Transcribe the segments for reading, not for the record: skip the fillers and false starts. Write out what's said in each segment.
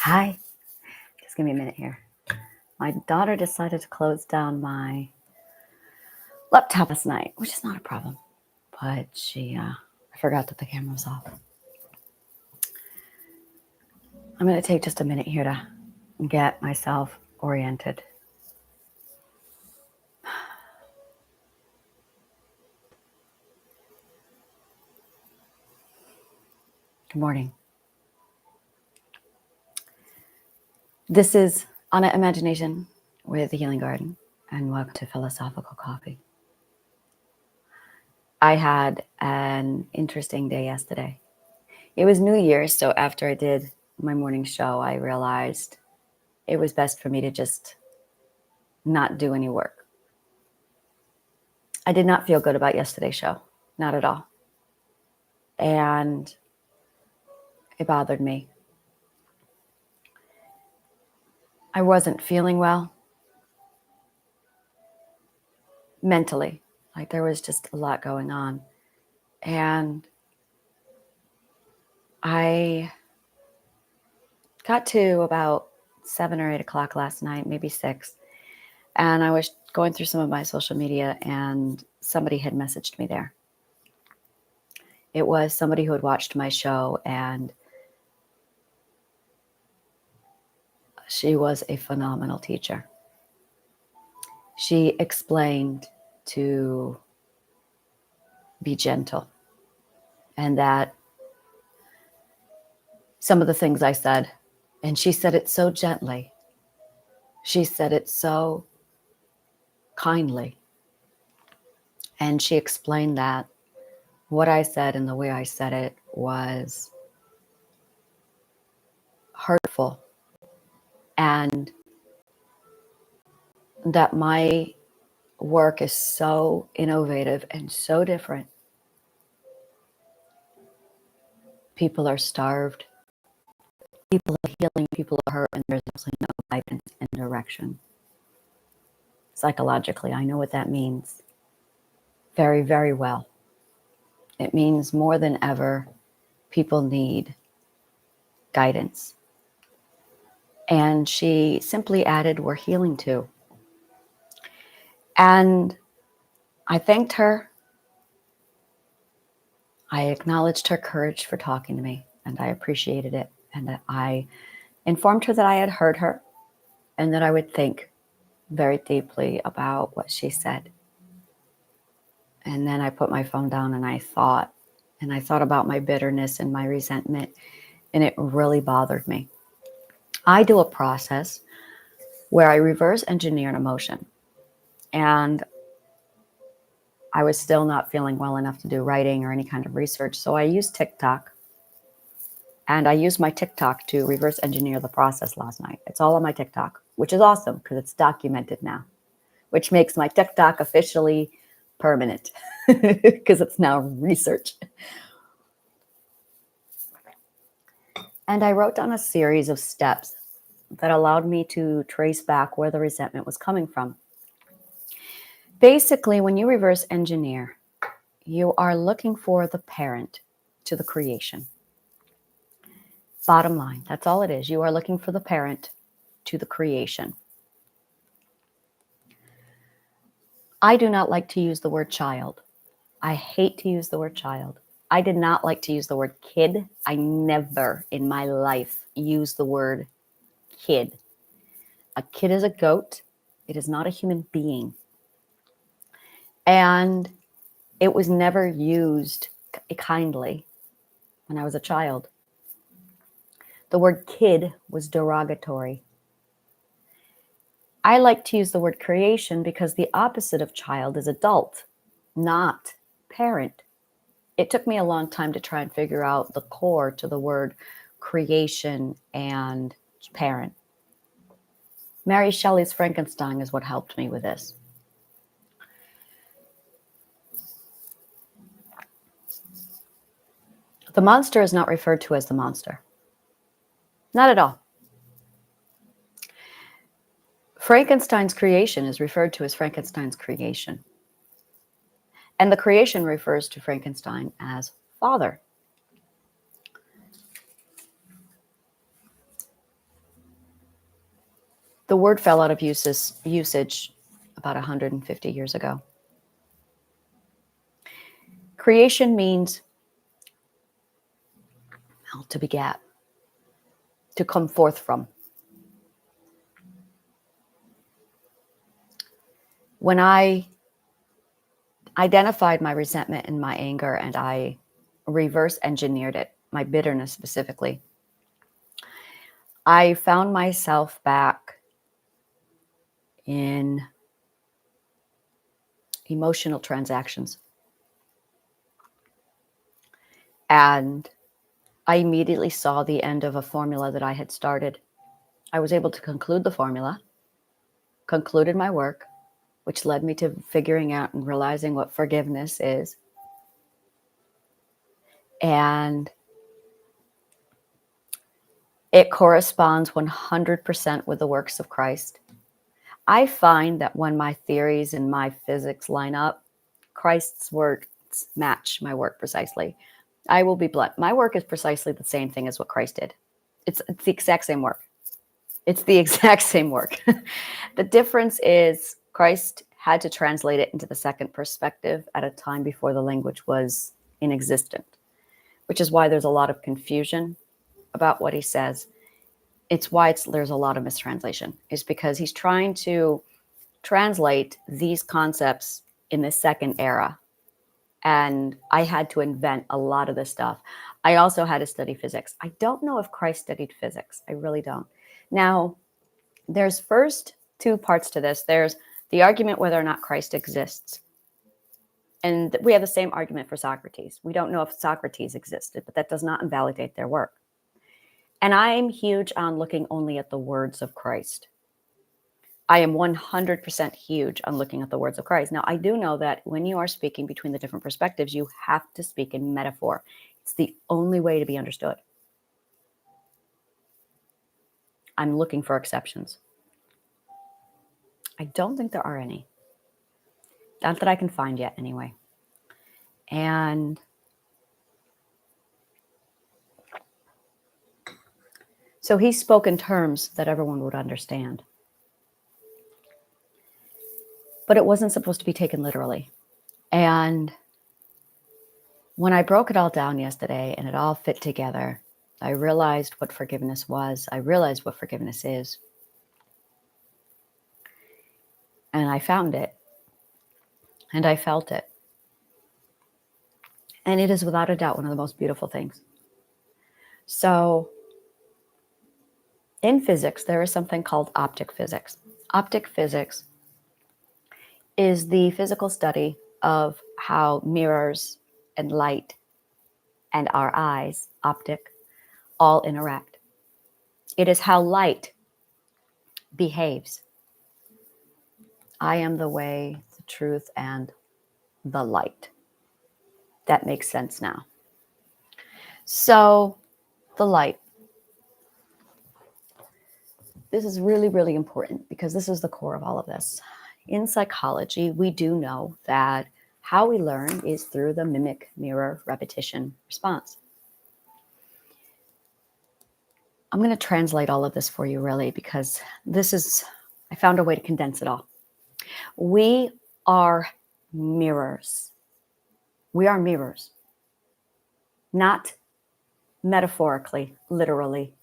Hi. Just give me a minute here. My daughter decided to close down my laptop last night, which is not a problem. But I forgot that the camera was off. I'm going to take just a minute here to get myself oriented. Good morning. This is Anna Imagination with the Healing Garden, and welcome to Philosophical Coffee. I had an interesting day yesterday. It was New Year's, so after I did my morning show, I realized it was best for me to just not do any work. I did not feel good about yesterday's show, not at all. And it bothered me. I wasn't feeling well mentally. Like there was just a lot going on. And I got to about 7 or 8 o'clock last night, maybe 6. And I was going through some of my social media and somebody had messaged me there. It was somebody who had watched my show, and she was a phenomenal teacher. She explained to be gentle, and that some of the things I said, and she said it so gently. She said it so kindly. And she explained that what I said and the way I said it was hurtful, and that my work is so innovative and so different. People are starved, people are healing, people are hurt, and there's absolutely no guidance and direction. Psychologically, I know what that means very, very well. It means more than ever, people need guidance. And she simply added, we're healing too. And I thanked her. I acknowledged her courage for talking to me, and I appreciated it. And I informed her that I had heard her and that I would think very deeply about what she said. And then I put my phone down and I thought about my bitterness and my resentment, and it really bothered me. I do a process where I reverse engineer an emotion, and I was still not feeling well enough to do writing or any kind of research. So I used TikTok, and I used my TikTok to reverse engineer the process last night. It's all on my TikTok, which is awesome because it's documented now, which makes my TikTok officially permanent because it's now research. And I wrote down a series of steps that allowed me to trace back where the resentment was coming from. Basically, when you reverse engineer, you are looking for the parent to the creation. Bottom line, that's all it is. You are looking for the parent to the creation. I do not like to use the word child. I hate to use the word child. I did not like to use the word kid. I never in my life used the word kid. A kid is a goat. It is not a human being. And it was never used kindly when I was a child. The word kid was derogatory. I like to use the word creation because the opposite of child is adult, not parent. It took me a long time to try and figure out the core to the word creation and parent. Mary Shelley's Frankenstein is what helped me with this. The monster is not referred to as the monster. Not at all. Frankenstein's creation is referred to as Frankenstein's creation. And the creation refers to Frankenstein as father. The word fell out of usage about 150 years ago. Creation means to beget, to come forth from. When I identified my resentment and my anger and I reverse engineered it, my bitterness specifically, I found myself back in emotional transactions. And I immediately saw the end of a formula that I had started. I was able to conclude the formula, concluded my work, which led me to figuring out and realizing what forgiveness is. And it corresponds 100% with the works of Christ. I find that when my theories and my physics line up, Christ's works match my work precisely. I will be blunt. My work is precisely the same thing as what Christ did. It's the exact same work. It's the exact same work. The difference is Christ had to translate it into the second perspective at a time before the language was inexistent, which is why there's a lot of confusion about what he says. It's why there's a lot of mistranslation. It's because he's trying to translate these concepts in the second era. And I had to invent a lot of this stuff. I also had to study physics. I don't know if Christ studied physics. I really don't. Now, there's first two parts to this. There's the argument whether or not Christ exists. And we have the same argument for Socrates. We don't know if Socrates existed, but that does not invalidate their work. And I'm huge on looking only at the words of Christ. I am 100% huge on looking at the words of Christ. Now, I do know that when you are speaking between the different perspectives, you have to speak in metaphor. It's the only way to be understood. I'm looking for exceptions. I don't think there are any. Not that I can find yet, anyway. And so he spoke in terms that everyone would understand. But it wasn't supposed to be taken literally. And when I broke it all down yesterday and it all fit together, I realized what forgiveness was. I realized what forgiveness is. And I found it. And I felt it. And it is without a doubt one of the most beautiful things. So in physics, there is something called optic physics. Optic physics is the physical study of how mirrors and light and our eyes, optic, all interact. It is how light behaves. I am the way, the truth, and the light. That makes sense now. So, the light. This is really, really important because this is the core of all of this. In psychology, we do know that how we learn is through the mimic, mirror, repetition response. I'm going to translate all of this for you, really, because I found a way to condense it all. We are mirrors. We are mirrors. Not metaphorically, literally.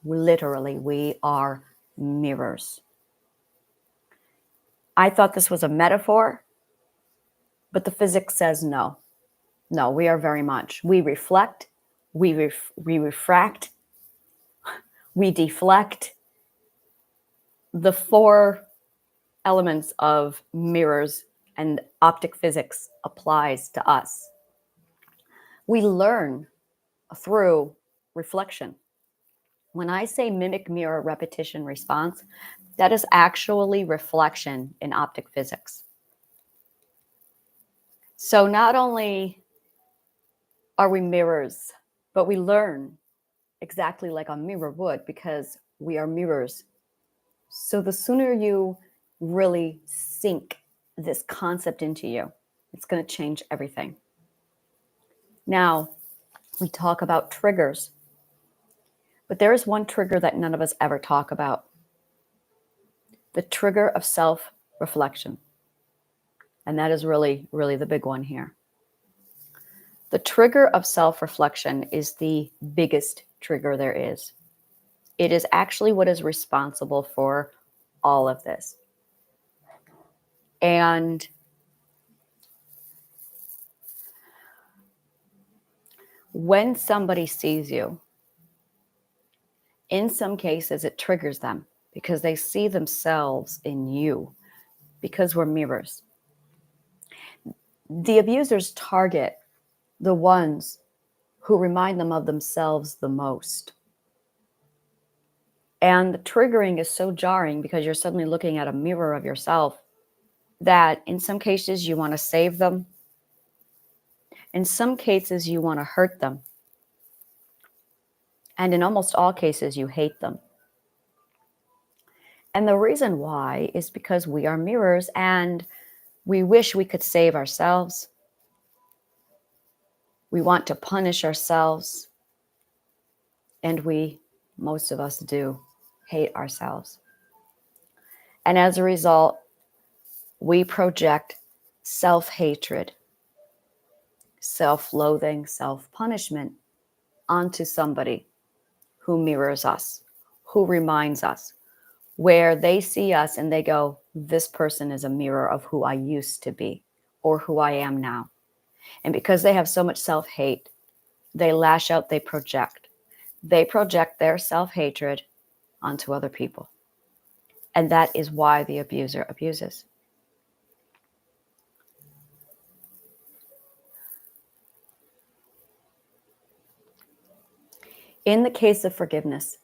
Literally, we are mirrors. I thought this was a metaphor, but the physics says no. No, we are very much. We reflect, we refract, we deflect. The four elements of mirrors and optic physics applies to us. We learn through reflection. When I say mimic, mirror, repetition, response, that is actually reflection in optic physics. So not only are we mirrors, but we learn exactly like a mirror would because we are mirrors. So the sooner you really sink this concept into you, it's going to change everything. Now, we talk about triggers, but there is one trigger that none of us ever talk about. the trigger of self-reflection. And that is really, really the big one here. The trigger of self-reflection is the biggest trigger there is. It is actually what is responsible for all of this. And when somebody sees you, in some cases it triggers them because they see themselves in you, because we're mirrors. The abusers target the ones who remind them of themselves the most. And the triggering is so jarring because you're suddenly looking at a mirror of yourself that in some cases you want to save them. In some cases you want to hurt them. And in almost all cases you hate them. And the reason why is because we are mirrors and we wish we could save ourselves. We want to punish ourselves. And we, most of us do, hate ourselves. And as a result, we project self-hatred, self-loathing, self-punishment onto somebody who mirrors us, who reminds us, where they see us and they go, this person is a mirror of who I used to be or who I am now. And because they have so much self-hate, they lash out, they project. They project their self-hatred onto other people. And that is why the abuser abuses. In the case of forgiveness,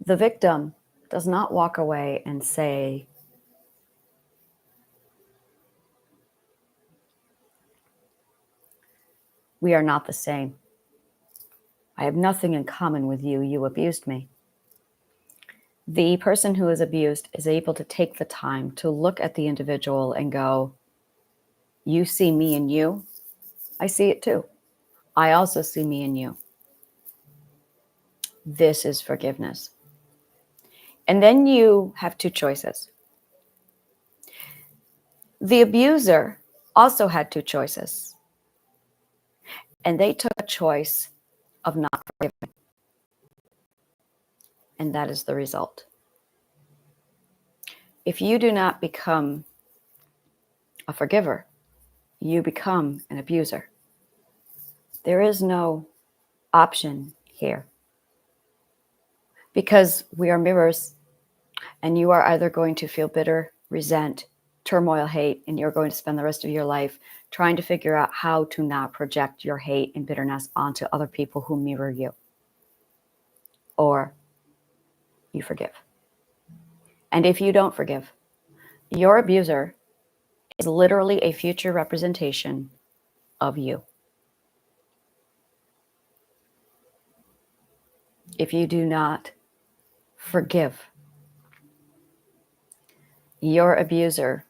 the victim does not walk away and say, we are not the same. I have nothing in common with you. You abused me. The person who is abused is able to take the time to look at the individual and go, you see me in you. I see it too. I also see me in you. This is forgiveness. And then you have two choices. The abuser also had two choices. And they took a choice of not forgiving. And that is the result. If you do not become a forgiver, you become an abuser. There is no option here. Because we are mirrors, and you are either going to feel bitter, resent, turmoil, hate, and you're going to spend the rest of your life trying to figure out how to not project your hate and bitterness onto other people who mirror you. Or you forgive. And if you don't forgive, your abuser is literally a future representation of you. If you do not forgive, your abuser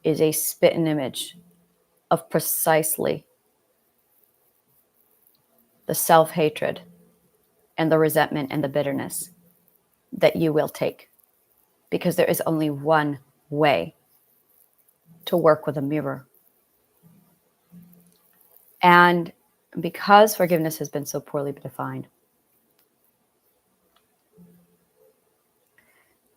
is a spitting image of precisely the self-hatred and the resentment and the bitterness that you will take. Because there is only one way to work with a mirror. And because forgiveness has been so poorly defined,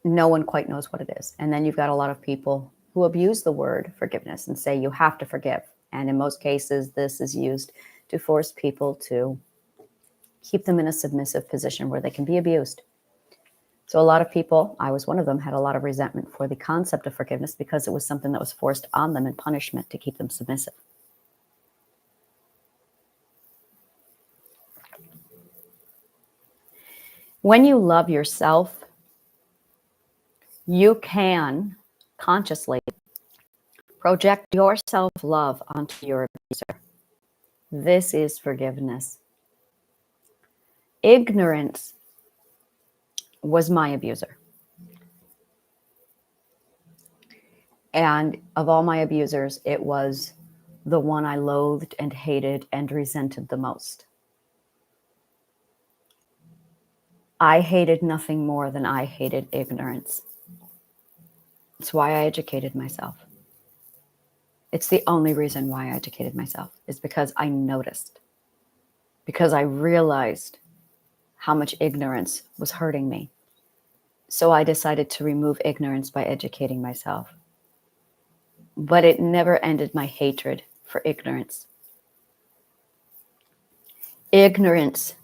no one quite knows what it is. And then you've got a lot of people who abuse the word forgiveness and say you have to forgive. And in most cases, this is used to force people to keep them in a submissive position where they can be abused. So a lot of people, I was one of them, had a lot of resentment for the concept of forgiveness because it was something that was forced on them in punishment to keep them submissive. When you love yourself, you can consciously project your self-love onto your abuser. This is forgiveness. Ignorance was my abuser. And of all my abusers, it was the one I loathed and hated and resented the most. I hated nothing more than I hated ignorance. It's why I educated myself. It's the only reason why I educated myself, is because I noticed, because I realized how much ignorance was hurting me. So I decided to remove ignorance by educating myself. But it never ended my hatred for ignorance. Ignorance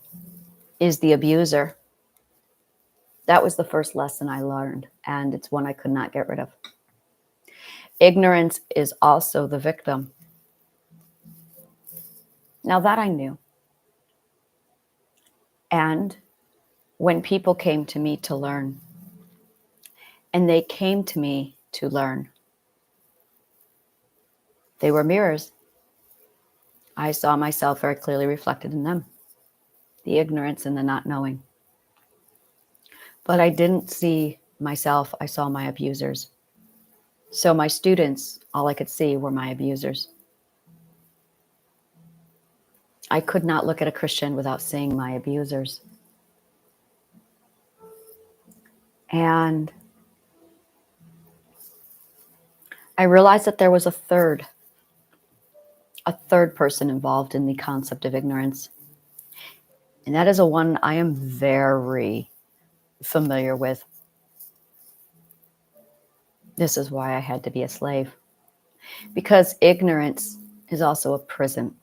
is the abuser. That was the first lesson I learned, and it's one I could not get rid of. Ignorance is also the victim. Now that I knew. And when people came to me to learn, and they came to me to learn, they were mirrors. I saw myself very clearly reflected in them, the ignorance and the not knowing. But I didn't see myself, I saw my abusers. So my students, all I could see were my abusers. I could not look at a Christian without seeing my abusers. And I realized that there was a third person involved in the concept of ignorance. And that is a one I am very familiar with. This is why I had to be a slave. Because ignorance is also a prison.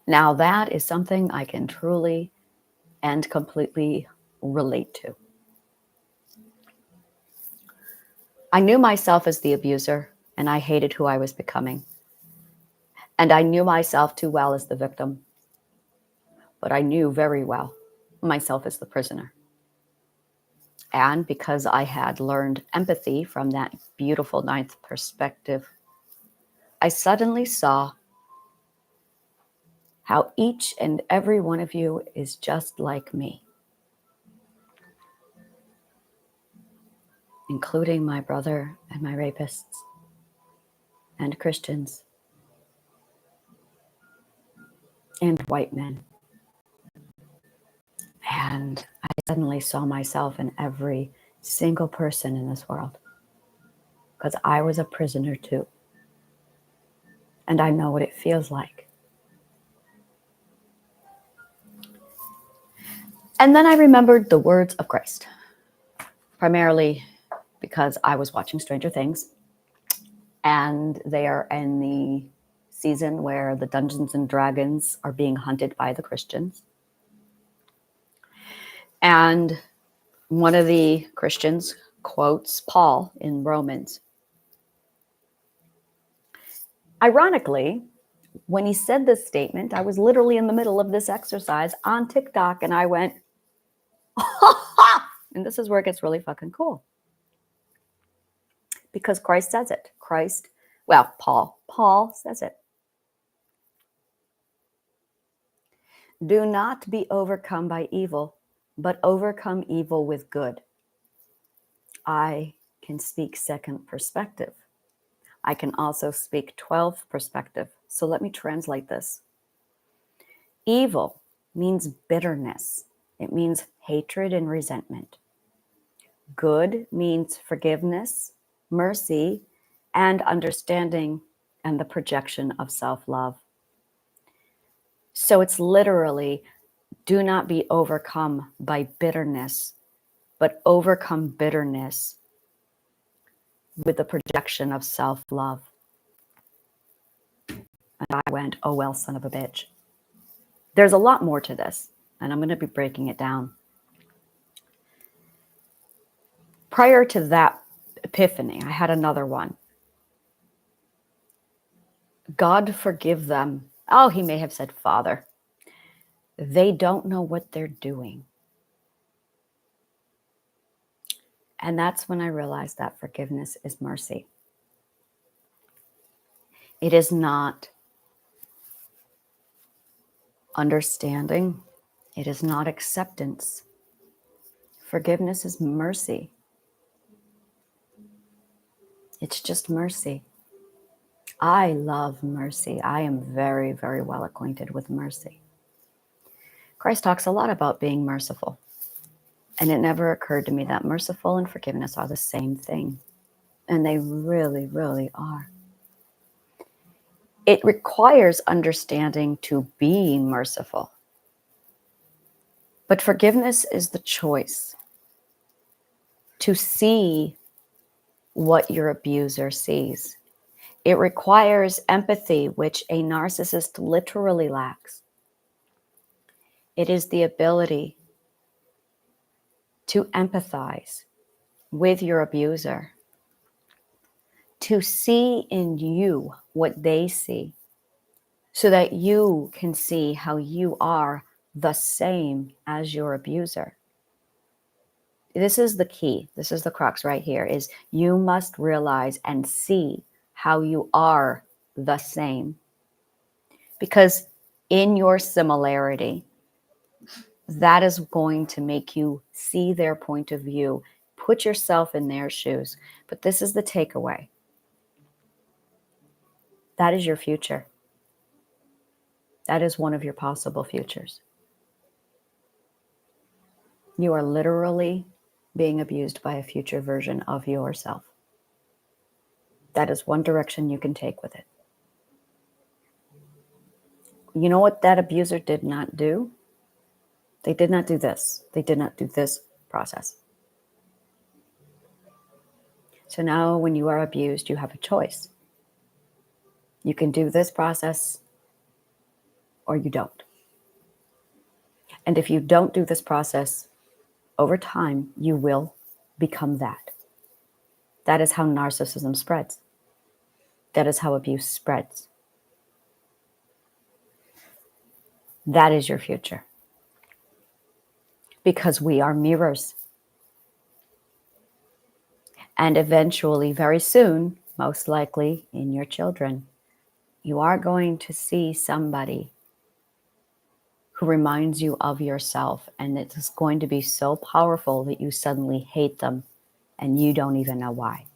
Now that is something I can truly and completely relate to. I knew myself as the abuser, and I hated who I was becoming. And I knew myself too well as the victim. But I knew very well myself as the prisoner. And because I had learned empathy from that beautiful ninth perspective, I suddenly saw how each and every one of you is just like me, including my brother and my rapists and Christians and white men. And I suddenly saw myself in every single person in this world, because I was a prisoner too. And I know what it feels like. And then I remembered the words of Christ, primarily because I was watching Stranger Things, and they are in the season where the Dungeons and Dragons are being hunted by the Christians. And one of the Christians quotes Paul in Romans. Ironically, when he said this statement, I was literally in the middle of this exercise on TikTok, and I went, and this is where it gets really fucking cool. Because Christ says it. Paul says it. Do not be overcome by evil, but overcome evil with good. I can speak second perspective. I can also speak 12th perspective. So let me translate this. Evil means bitterness. It means hatred and resentment. Good means forgiveness, mercy, and understanding, and the projection of self-love. So it's literally, do not be overcome by bitterness, but overcome bitterness with the projection of self-love. And I went, oh, well, son of a bitch. There's a lot more to this, and I'm going to be breaking it down. Prior to that epiphany, I had another one. God forgive them. Oh, he may have said Father. They don't know what they're doing. And that's when I realized that forgiveness is mercy. It is not understanding. It is not acceptance. Forgiveness is mercy. It's just mercy. I love mercy. I am very, very well acquainted with mercy. Christ talks a lot about being merciful. And it never occurred to me that merciful and forgiveness are the same thing. And they really, really are. It requires understanding to be merciful. But forgiveness is the choice to see what your abuser sees. It requires empathy, which a narcissist literally lacks. It is the ability to empathize with your abuser, to see in you what they see, so that you can see how you are the same as your abuser. This is the key. This is the crux right here, is you must realize and see how you are the same. Because in your similarity, that is going to make you see their point of view, put yourself in their shoes. But this is the takeaway. That is your future. That is one of your possible futures. You are literally being abused by a future version of yourself. That is one direction you can take with it. You know what that abuser did not do? They did not do this. They did not do this process. So now when you are abused, you have a choice. You can do this process or you don't. And if you don't do this process, over time, you will become that. That is how narcissism spreads. That is how abuse spreads. That is your future. Because we are mirrors. And eventually, very soon, most likely in your children, you are going to see somebody who reminds you of yourself. And it is going to be so powerful that you suddenly hate them and you don't even know why.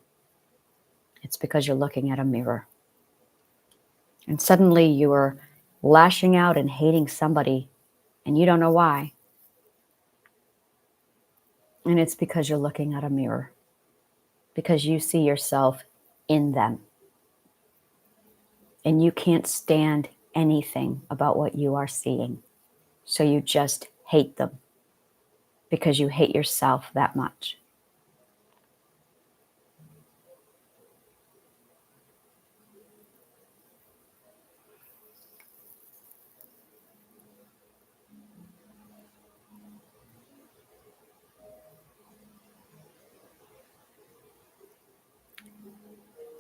It's because you're looking at a mirror. And suddenly you are lashing out and hating somebody and you don't know why. And it's because you're looking at a mirror. Because you see yourself in them. And you can't stand anything about what you are seeing. So you just hate them. Because you hate yourself that much.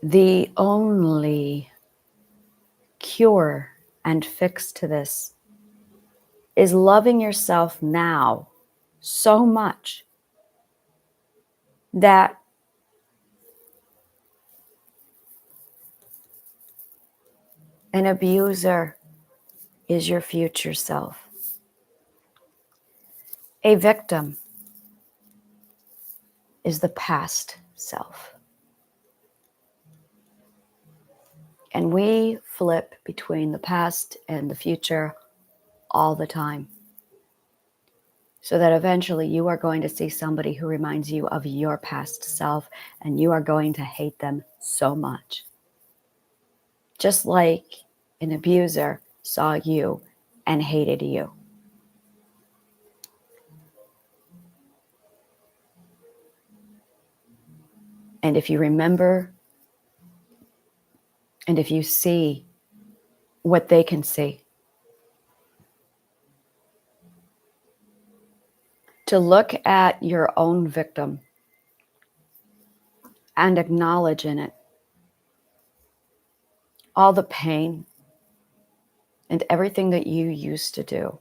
The only cure and fix to this is loving yourself now so much that an abuser is your future self. A victim is the past self. And we flip between the past and the future all the time. So that eventually you are going to see somebody who reminds you of your past self and you are going to hate them so much. Just like an abuser saw you and hated you. And if you remember, and if you see what they can see, to look at your own victim and acknowledge in it all the pain and everything that you used to do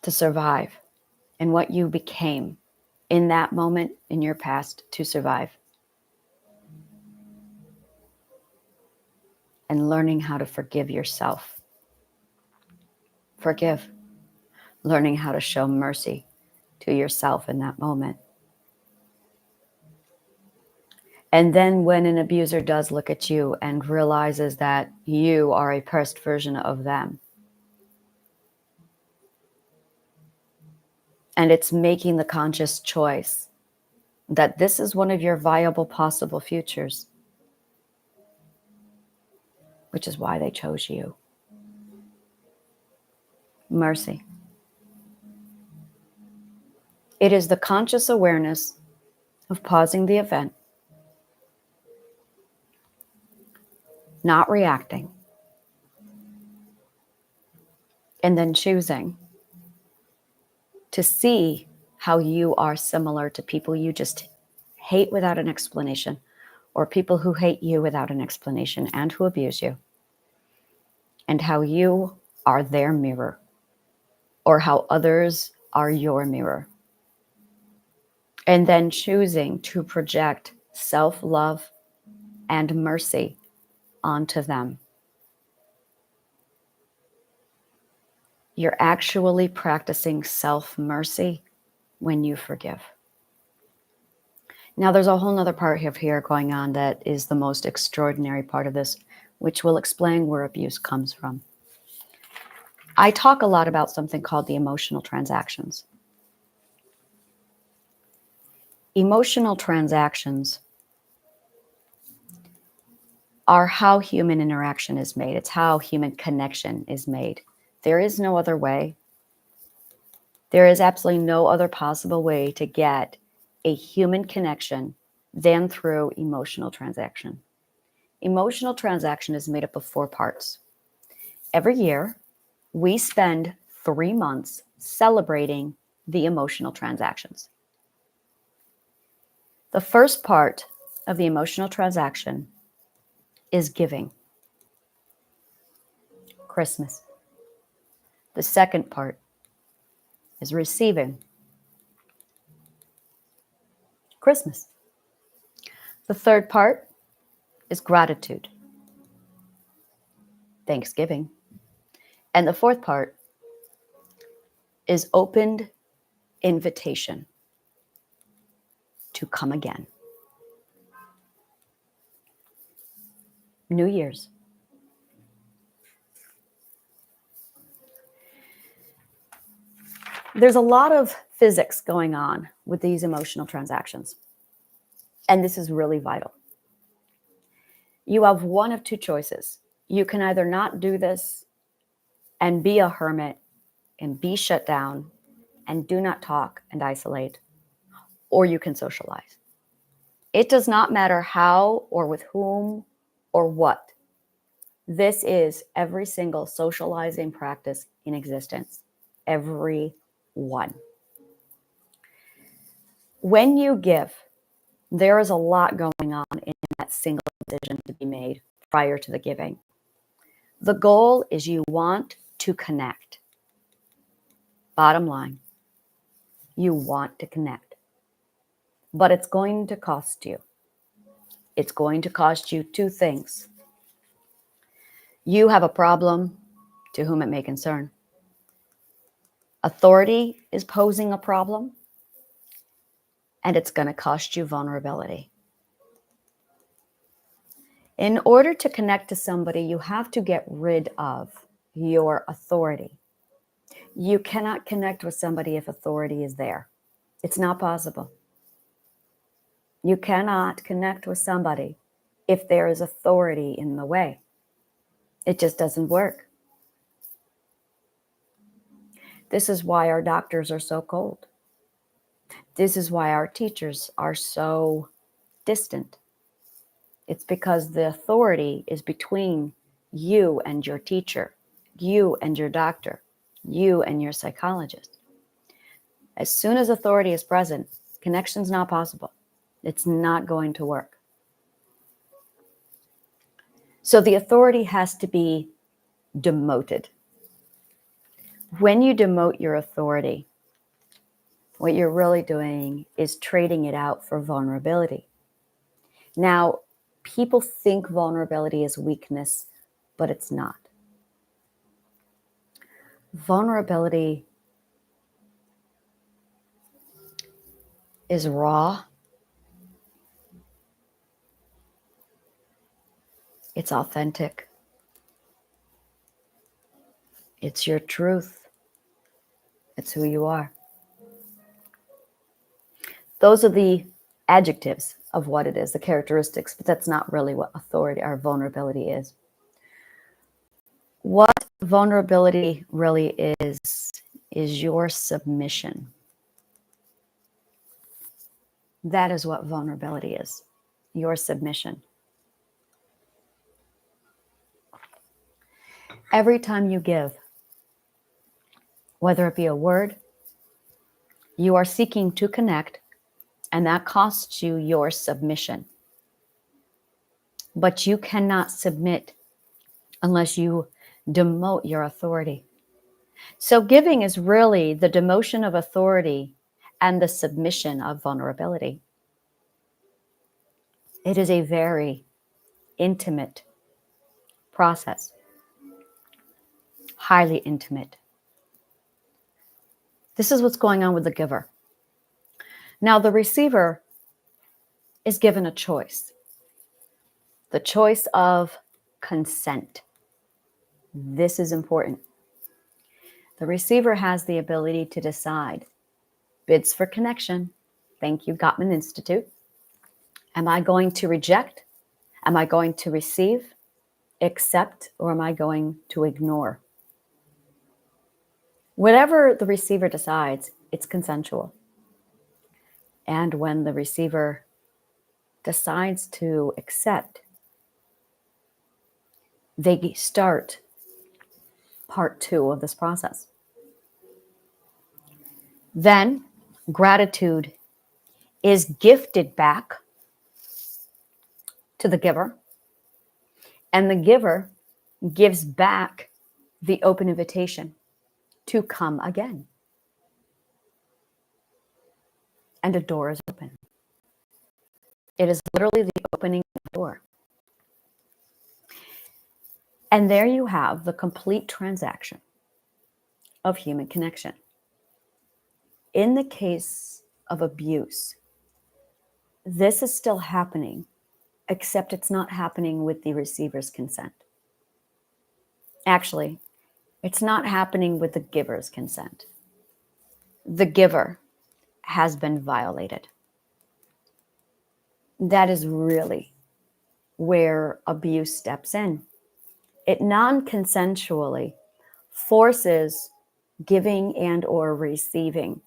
to survive and what you became in that moment in your past to survive. And learning how to forgive yourself. Forgive. Learning how to show mercy to yourself in that moment. And then when an abuser does look at you and realizes that you are a pressed version of them, And it's making the conscious choice that this is one of your viable possible futures, which is why they chose you. Mercy. It is the conscious awareness of pausing the event, not reacting, and then choosing to see how you are similar to people you just hate without an explanation, or people who hate you without an explanation and who abuse you, and how you are their mirror, or how others are your mirror. And then choosing to project self-love and mercy onto them. You're actually practicing self-mercy when you forgive. Now, there's a whole nother part of here going on that is the most extraordinary part of this, which will explain where abuse comes from. I talk a lot about something called the emotional transactions. Emotional transactions are how human interaction is made. It's how human connection is made. There is no other way. There is absolutely no other possible way to get a human connection than through emotional transaction. Emotional transaction is made up of 4 parts. Every year, we spend 3 months celebrating the emotional transactions. The first part of the emotional transaction is giving. Christmas. The second part is receiving. Christmas. The third part is gratitude. Thanksgiving. And the fourth part is opened invitation to come again. New Year's. There's a lot of physics going on with these emotional transactions. And this is really vital. You have one of 2 choices. You can either not do this and be a hermit and be shut down and do not talk and isolate, or you can socialize. It does not matter how or with whom or what. This is every single socializing practice in existence. Every one. When you give, there is a lot going on in that single decision to be made prior to the giving. The goal is you want to connect. Bottom line, you want to connect. But it's going to cost you. It's going to cost you 2 things. You have a problem to whom it may concern. Authority is posing a problem, and it's going to cost you vulnerability. In order to connect to somebody, you have to get rid of your authority. You cannot connect with somebody if authority is there. It's not possible. You cannot connect with somebody if there is authority in the way. It just doesn't work. This is why our doctors are so cold. This is why our teachers are so distant. It's because the authority is between you and your teacher, you and your doctor, you and your psychologist. As soon as authority is present, connection's not possible. It's not going to work. So the authority has to be demoted. When you demote your authority, what you're really doing is trading it out for vulnerability. Now, people think vulnerability is weakness, but it's not. Vulnerability is raw. It's authentic. It's your truth. It's who you are. Those are the adjectives of what it is, the characteristics, but that's not really what authority or vulnerability is. What vulnerability really is your submission. That is what vulnerability is, your submission. Every time you give, whether it be a word, you are seeking to connect, and that costs you your submission. But you cannot submit unless you demote your authority. So giving is really the demotion of authority and the submission of vulnerability. It is a very intimate process, highly intimate. This is what's going on with the giver. Now, the receiver is given a choice, the choice of consent. This is important. The receiver has the ability to decide. Bids for connection. Thank you, Gottman Institute. Am I going to reject? Am I going to receive, accept, or am I going to ignore? Whatever the receiver decides, it's consensual. And when the receiver decides to accept, they start part 2 of this process. Then gratitude is gifted back to the giver, and the giver gives back the open invitation to come again. And a door is open. It is literally the opening of the door. And there you have the complete transaction of human connection. In the case of abuse, this is still happening, except it's not happening with the receiver's consent. Actually, it's not happening with the giver's consent. The giver has been violated. That is really where abuse steps in. It non-consensually forces giving and or receiving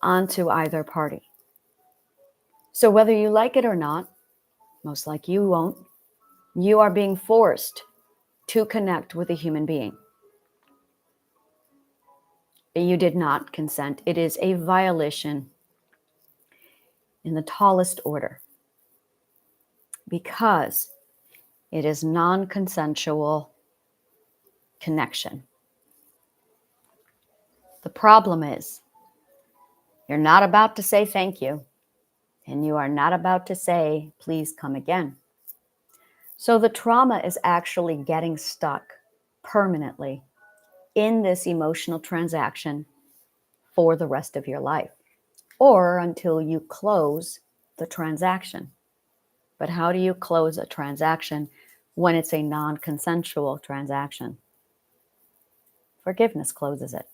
onto either party. So whether you like it or not, most likely you won't, you are being forced to connect with a human being. You did not consent. It is a violation in the tallest order because it is non-consensual connection. The problem is you're not about to say thank you, and you are not about to say, please come again. So the trauma is actually getting stuck permanently in this emotional transaction for the rest of your life, or until you close the transaction. But how do you close a transaction when it's a non-consensual transaction? Forgiveness closes it.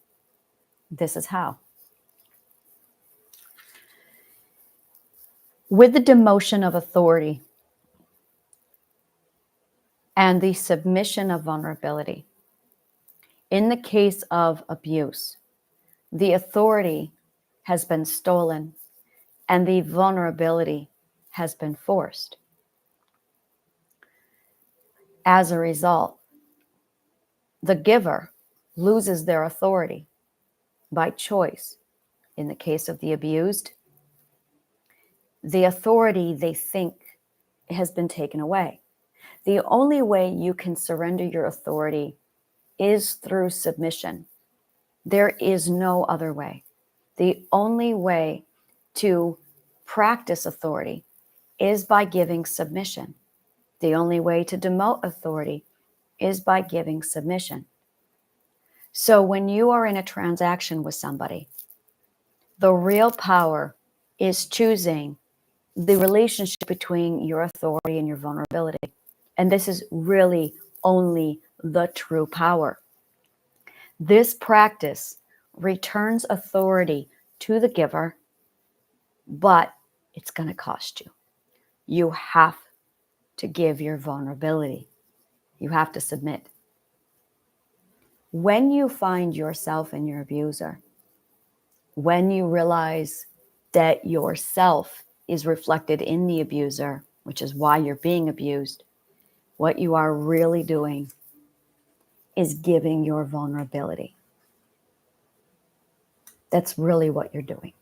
This is how. With the demotion of authority and the submission of vulnerability, in the case of abuse, the authority has been stolen and the vulnerability has been forced. As a result, the giver loses their authority by choice. In the case of the abused, the authority they think has been taken away. The only way you can surrender your authority is through submission. There is no other way. The only way to practice authority is by giving submission. The only way to demote authority is by giving submission. So when you are in a transaction with somebody, the real power is choosing the relationship between your authority and your vulnerability. And this is really only the true power. This practice returns authority to the giver, but it's going to cost you. You have to give your vulnerability. You have to submit. When you find yourself in your abuser, when you realize that yourself is reflected in the abuser, which is why you're being abused, what you are really doing is giving your vulnerability. That's really what you're doing.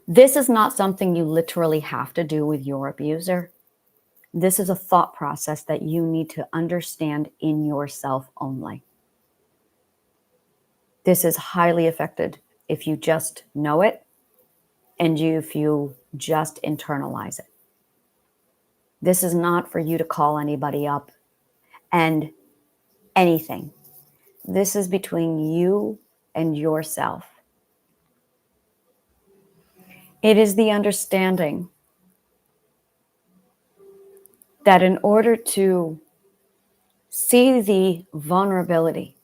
This is not something you literally have to do with your abuser. This is a thought process that you need to understand in yourself only. This is highly effective if you just know it and if you just internalize it. This is not for you to call anybody up and anything. This is between you and yourself. It is the understanding that in order to see the vulnerability,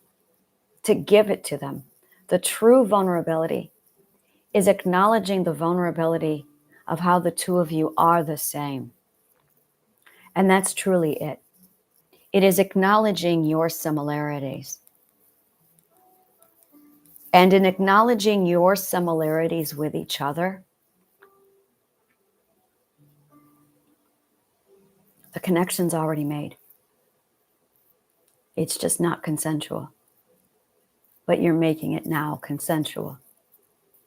to give it to them, the true vulnerability is acknowledging the vulnerability of how the two of you are the same. And that's truly it. It is acknowledging your similarities. And in acknowledging your similarities with each other, the connection's already made. It's just not consensual. But you're making it now consensual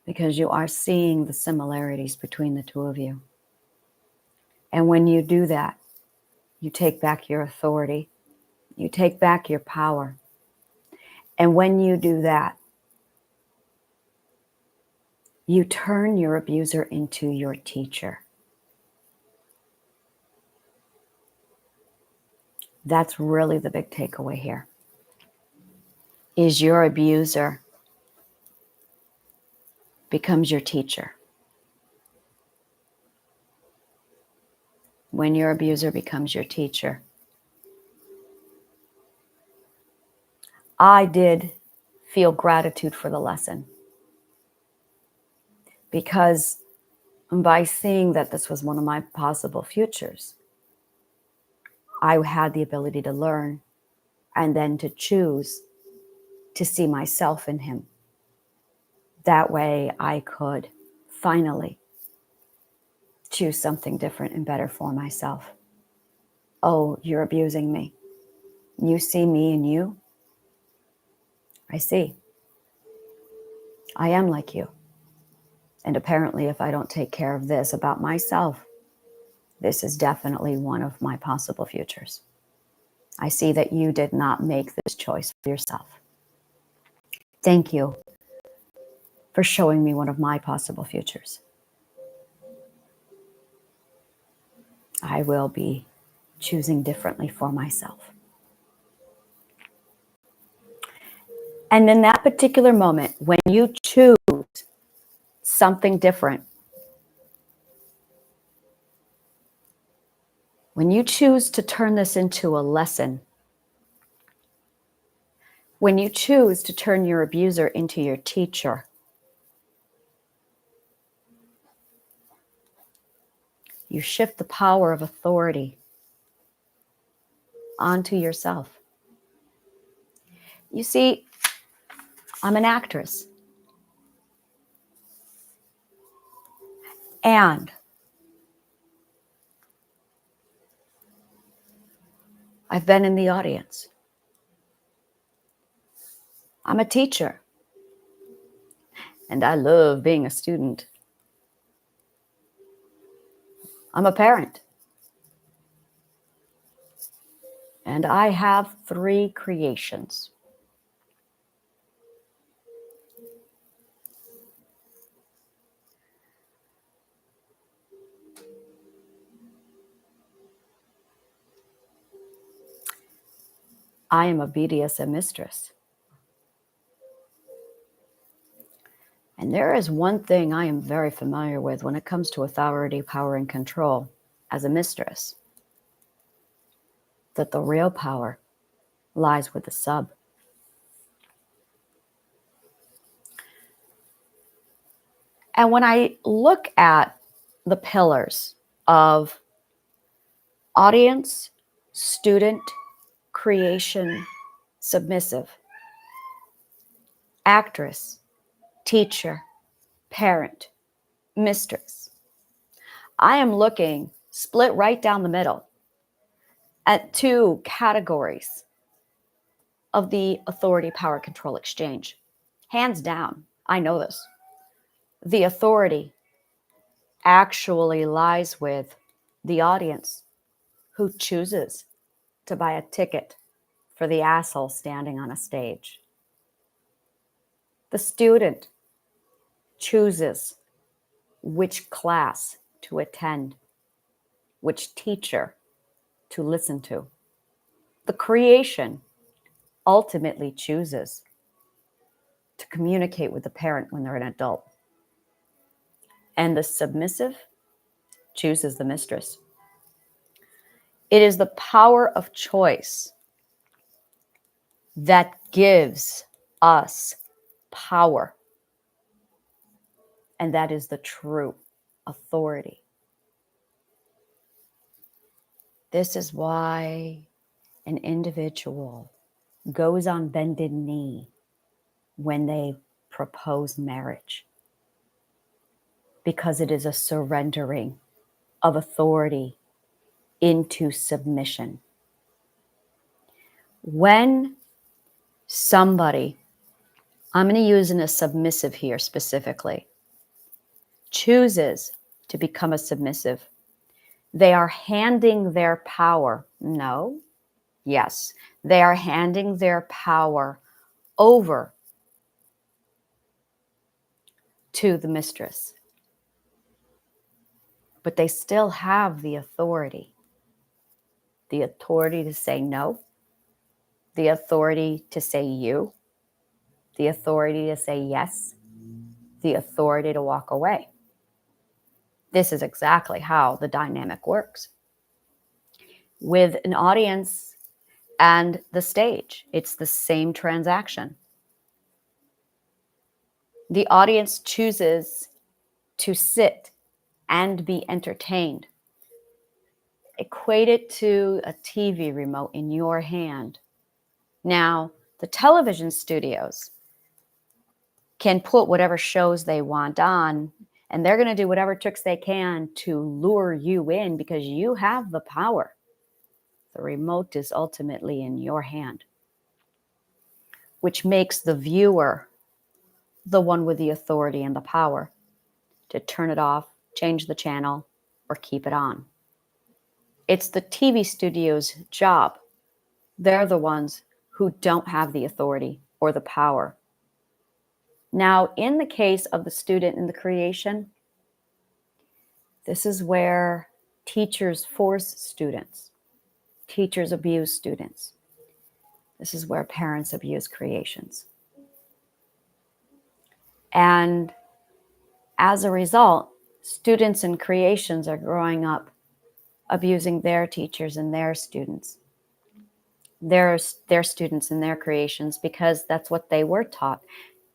because you are seeing the similarities between the two of you. And when you do that, you take back your authority. You take back your power. And when you do that, you turn your abuser into your teacher. That's really the big takeaway here. Is your abuser becomes your teacher. When your abuser becomes your teacher. I did feel gratitude for the lesson because by seeing that this was one of my possible futures, I had the ability to learn and then to choose to see myself in him. That way I could finally choose something different and better for myself. Oh, you're abusing me. You see me in you? I see. I am like you. And apparently, if I don't take care of this about myself, this is definitely one of my possible futures. I see that you did not make this choice for yourself. Thank you for showing me one of my possible futures. I will be choosing differently for myself. And in that particular moment, when you choose something different, when you choose to turn this into a lesson, when you choose to turn your abuser into your teacher, you shift the power of authority onto yourself. You see, I'm an actress. And I've been in the audience. I'm a teacher. And I love being a student. I'm a parent. And I have 3 creations. I am a BDSM mistress. And there is one thing I am very familiar with when it comes to authority, power, and control as a mistress. That the real power lies with the sub. And when I look at the pillars of audience, student, creation, submissive, actress, teacher, parent, mistress. I am looking split right down the middle at two categories of the authority, power, control exchange. Hands down, I know this. The authority actually lies with the audience who chooses to buy a ticket for the asshole standing on a stage. The student chooses which class to attend, which teacher to listen to. The creation ultimately chooses to communicate with the parent when they're an adult. And the submissive chooses the mistress. It is the power of choice that gives us power. And that is the true authority. This is why an individual goes on bended knee when they propose marriage, because it is a surrendering of authority into submission. When somebody, I'm going to use a submissive here specifically, chooses to become a submissive, they are handing their power. No, yes, they are handing their power over to the mistress. But they still have the authority to say no, the authority to say you, the authority to say yes, the authority to walk away. This is exactly how the dynamic works. With an audience and the stage, it's the same transaction. The audience chooses to sit and be entertained. Equate it to a TV remote in your hand. Now, the television studios can put whatever shows they want on, and they're going to do whatever tricks they can to lure you in because you have the power. The remote is ultimately in your hand, which makes the viewer the one with the authority and the power to turn it off, change the channel, or keep it on. It's the TV studio's job. They're the ones who don't have the authority or the power. Now, in the case of the student in the creation, this is where teachers force students, teachers abuse students. This is where parents abuse creations. And as a result, students and creations are growing up abusing their teachers and their students, their students and their creations, because that's what they were taught.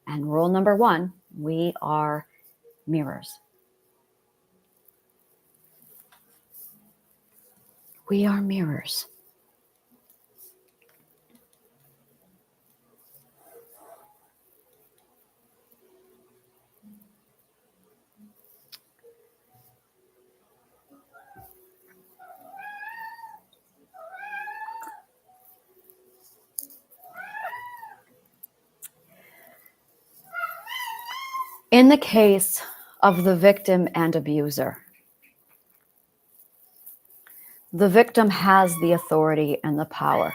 And rule number one, we are mirrors. We are mirrors. In the case of the victim and abuser, the victim has the authority and the power,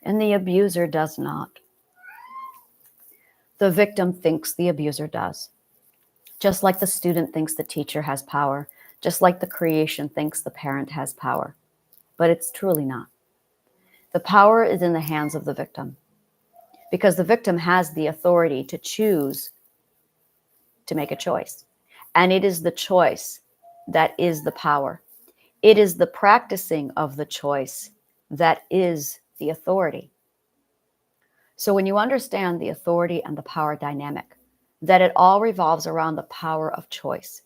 and the abuser does not. The victim thinks the abuser does, just like the student thinks the teacher has power, just like the creation thinks the parent has power. But it's truly not. The power is in the hands of the victim, because the victim has the authority to choose to make a choice. And it is the choice that is the power. It is the practicing of the choice that is the authority. So when you understand the authority and the power dynamic, that it all revolves around the power of choice,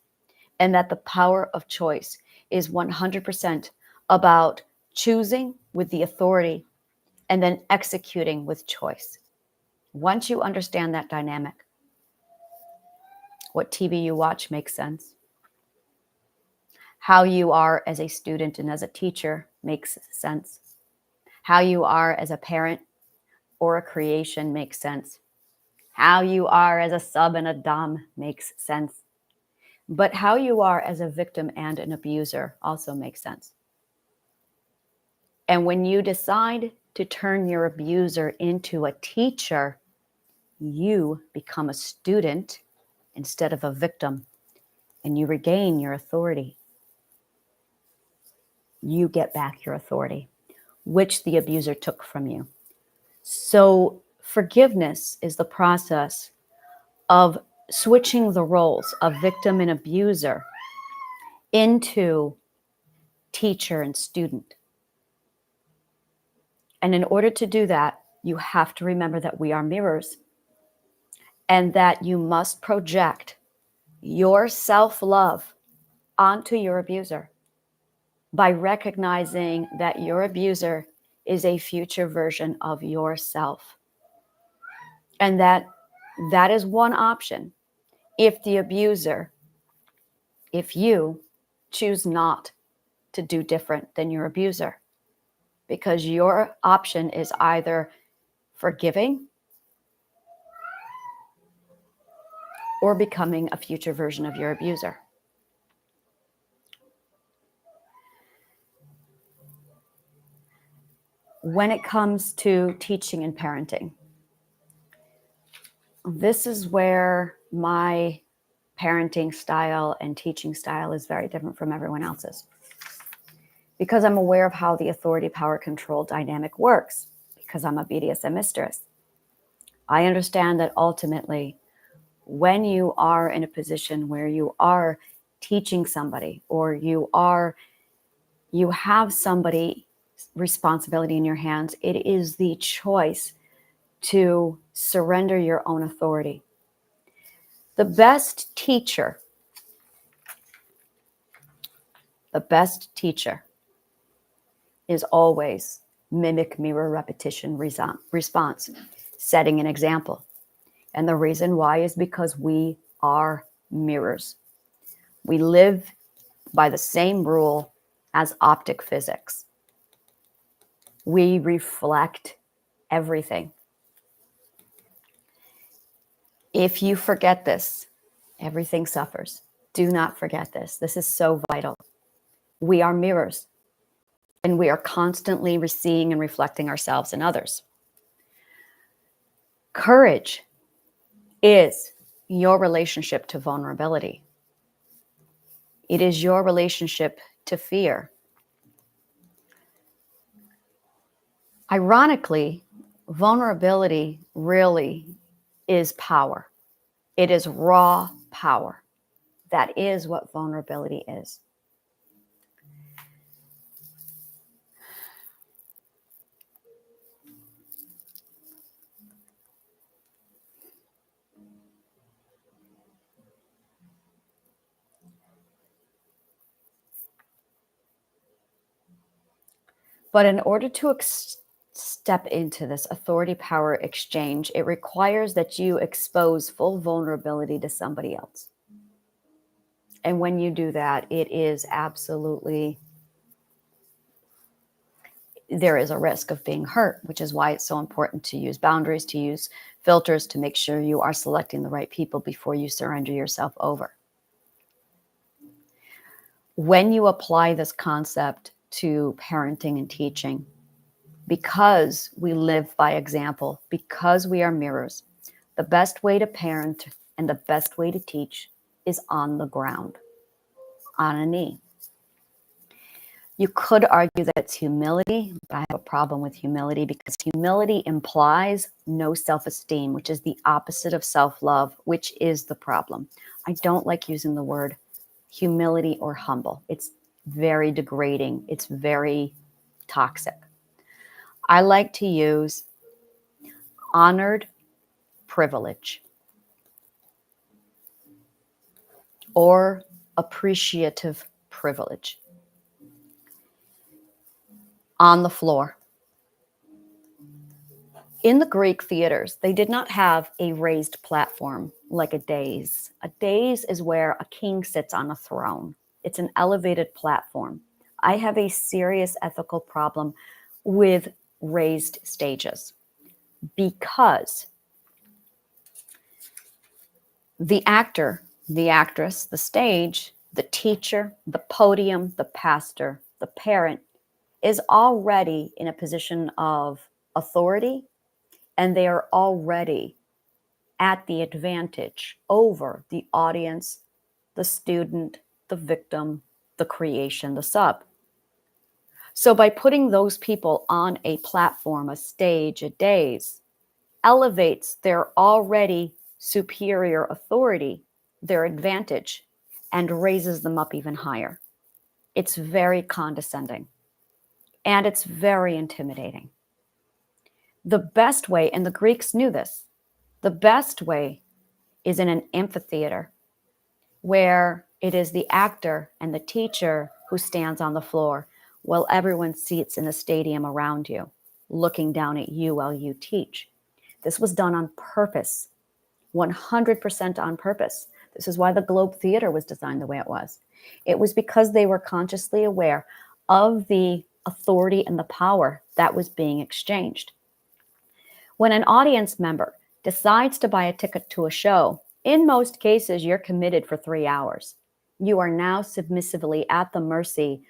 and that the power of choice is 100% about choosing with the authority and then executing with choice. Once you understand that dynamic, what TV you watch makes sense. How you are as a student and as a teacher makes sense. How you are as a parent or a creation makes sense. How you are as a sub and a dom makes sense. But how you are as a victim and an abuser also makes sense. And when you decide to turn your abuser into a teacher, you become a student instead of a victim, and you regain your authority. You get back your authority, which the abuser took from you. So forgiveness is the process of switching the roles of victim and abuser into teacher and student. And in order to do that, you have to remember that we are mirrors and that you must project your self-love onto your abuser by recognizing that your abuser is a future version of yourself. And that is one option. If the abuser, if you choose not to do different than your abuser, because your option is either forgiving or becoming a future version of your abuser. When it comes to teaching and parenting, this is where my parenting style and teaching style is very different from everyone else's. Because I'm aware of how the authority, power, control dynamic works, because I'm a BDSM mistress. I understand that ultimately, when you are in a position where you are teaching somebody or you have somebody responsibility in your hands, it is the choice to surrender your own authority. The best teacher is always mimic, mirror, repetition, response, setting an example. And the reason why is because we are mirrors. We live by the same rule as optic physics. We reflect everything. If you forget this, everything suffers. Do not forget this. This is so vital. We are mirrors, and we are constantly seeing and reflecting ourselves in others. Courage is your relationship to vulnerability. It is your relationship to fear. Ironically, vulnerability really is power. It is raw power. That is what vulnerability is. But in order to step into this authority power exchange, it requires that you expose full vulnerability to somebody else. And when you do that, it is absolutely, there is a risk of being hurt, which is why it's so important to use boundaries, to use filters, to make sure you are selecting the right people before you surrender yourself over. When you apply this concept to parenting and teaching, because we live by example, because we are mirrors, the best way to parent and the best way to teach is on the ground, on a knee. You could argue that it's humility, but I have a problem with humility because humility implies no self-esteem, which is the opposite of self-love, which is the problem. I don't like using the word humility or humble. It's very degrading. It's very toxic. I like to use honored privilege or appreciative privilege. On the floor. In the Greek theaters, they did not have a raised platform like a dais. A dais is where a king sits on a throne. It's an elevated platform. I have a serious ethical problem with raised stages because the actor, the actress, the stage, the teacher, the podium, the pastor, the parent is already in a position of authority, and they are already at the advantage over the audience, the student, the victim, the creation, the sub. So by putting those people on a platform, a stage, a dais, elevates their already superior authority, their advantage, and raises them up even higher. It's very condescending and it's very intimidating. The best way, and the Greeks knew this, the best way is in an amphitheater where it is the actor and the teacher who stands on the floor while everyone sits in the stadium around you, looking down at you while you teach. This was done on purpose, 100% on purpose. This is why the Globe Theater was designed the way it was. It was because they were consciously aware of the authority and the power that was being exchanged. When an audience member decides to buy a ticket to a show, in most cases, you're committed for 3 hours. You are now submissively at the mercy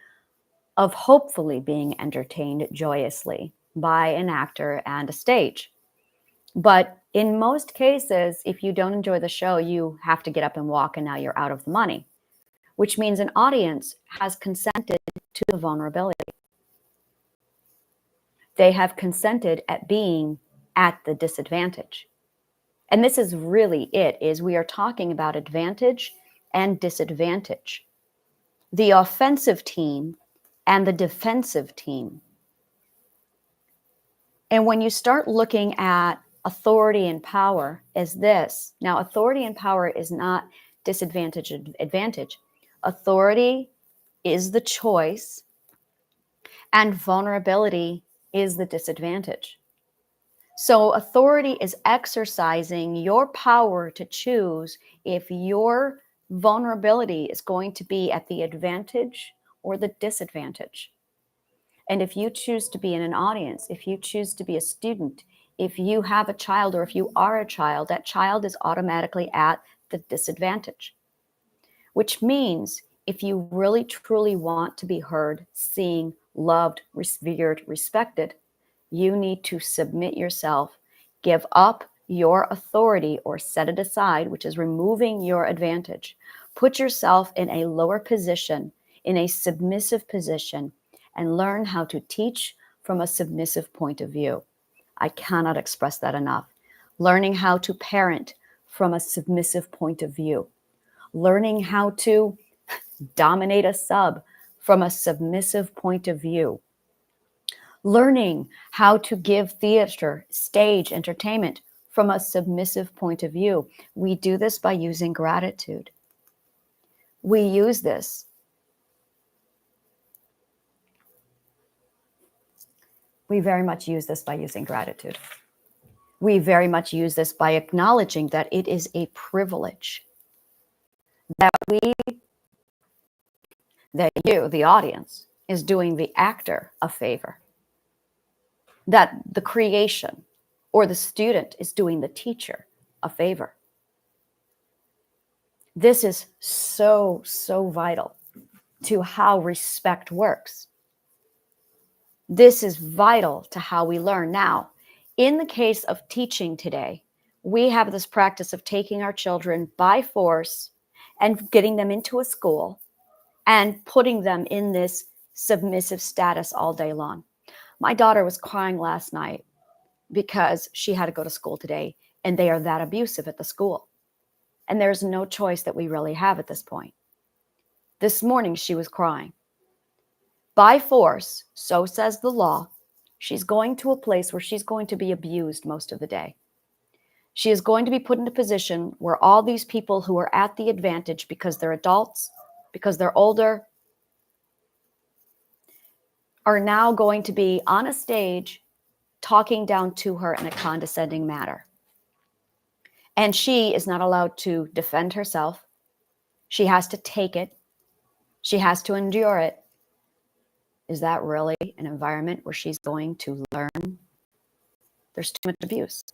of hopefully being entertained joyously by an actor and a stage. But in most cases, if you don't enjoy the show, you have to get up and walk, and now you're out of the money, which means an audience has consented to the vulnerability. They have consented at being at the disadvantage. And this is really it, is we are talking about advantage and disadvantage. The offensive team and the defensive team. And when you start looking at authority and power as this, now authority and power is not disadvantage and advantage. Authority is the choice and vulnerability is the disadvantage. So authority is exercising your power to choose if your vulnerability is going to be at the advantage or the disadvantage. And if you choose to be in an audience, if you choose to be a student, if you have a child or if you are a child, that child is automatically at the disadvantage. Which means if you really truly want to be heard, seen, loved, revered, respected, you need to submit yourself, give up your authority or set it aside, which is removing your advantage. Put yourself in a lower position, in a submissive position, and learn how to teach from a submissive point of view. I cannot express that enough. Learning how to parent from a submissive point of view. Learning how to dominate a sub from a submissive point of view. Learning how to give theater, stage, entertainment from a submissive point of view. We do this by using gratitude. We use this. We very much use this by using gratitude. We very much use this by acknowledging that it is a privilege that you, the audience, is doing the actor a favor. That the creation or the student is doing the teacher a favor. This is so, so vital to how respect works. This is vital to how we learn. Now, in the case of teaching today, we have this practice of taking our children by force and getting them into a school and putting them in this submissive status all day long. My daughter was crying last night because she had to go to school today, and they are that abusive at the school. And there's no choice that we really have at this point. This morning, she was crying. By force, so says the law, she's going to a place where she's going to be abused most of the day. She is going to be put in a position where all these people who are at the advantage because they're adults, because they're older, are now going to be on a stage talking down to her in a condescending manner. And she is not allowed to defend herself. She has to take it. She has to endure it. Is that really an environment where she's going to learn? There's too much abuse.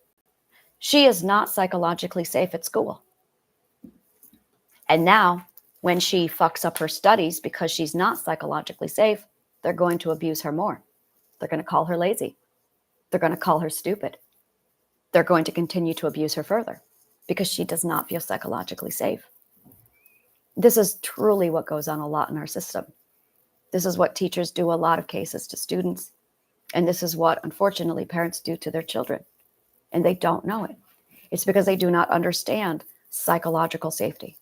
She is not psychologically safe at school. And now, when she fucks up her studies because she's not psychologically safe, they're going to abuse her more. They're going to call her lazy. They're going to call her stupid. They're going to continue to abuse her further because she does not feel psychologically safe. This is truly what goes on a lot in our system. This is what teachers do a lot of cases to students. And this is what, unfortunately, parents do to their children. And they don't know it. It's because they do not understand psychological safety.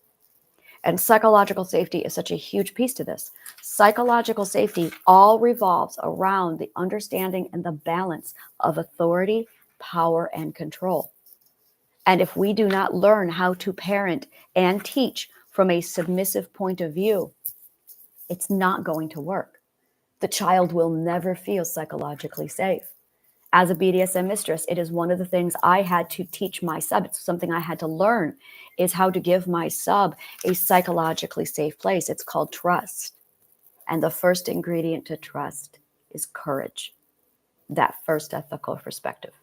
And psychological safety is such a huge piece to this. Psychological safety all revolves around the understanding and the balance of authority, power, and control. And if we do not learn how to parent and teach from a submissive point of view, it's not going to work. The child will never feel psychologically safe. As a BDSM mistress, it is one of the things I had to teach my sub. It's something I had to learn, is how to give my sub a psychologically safe place. It's called trust. And the first ingredient to trust is courage, that first ethical perspective.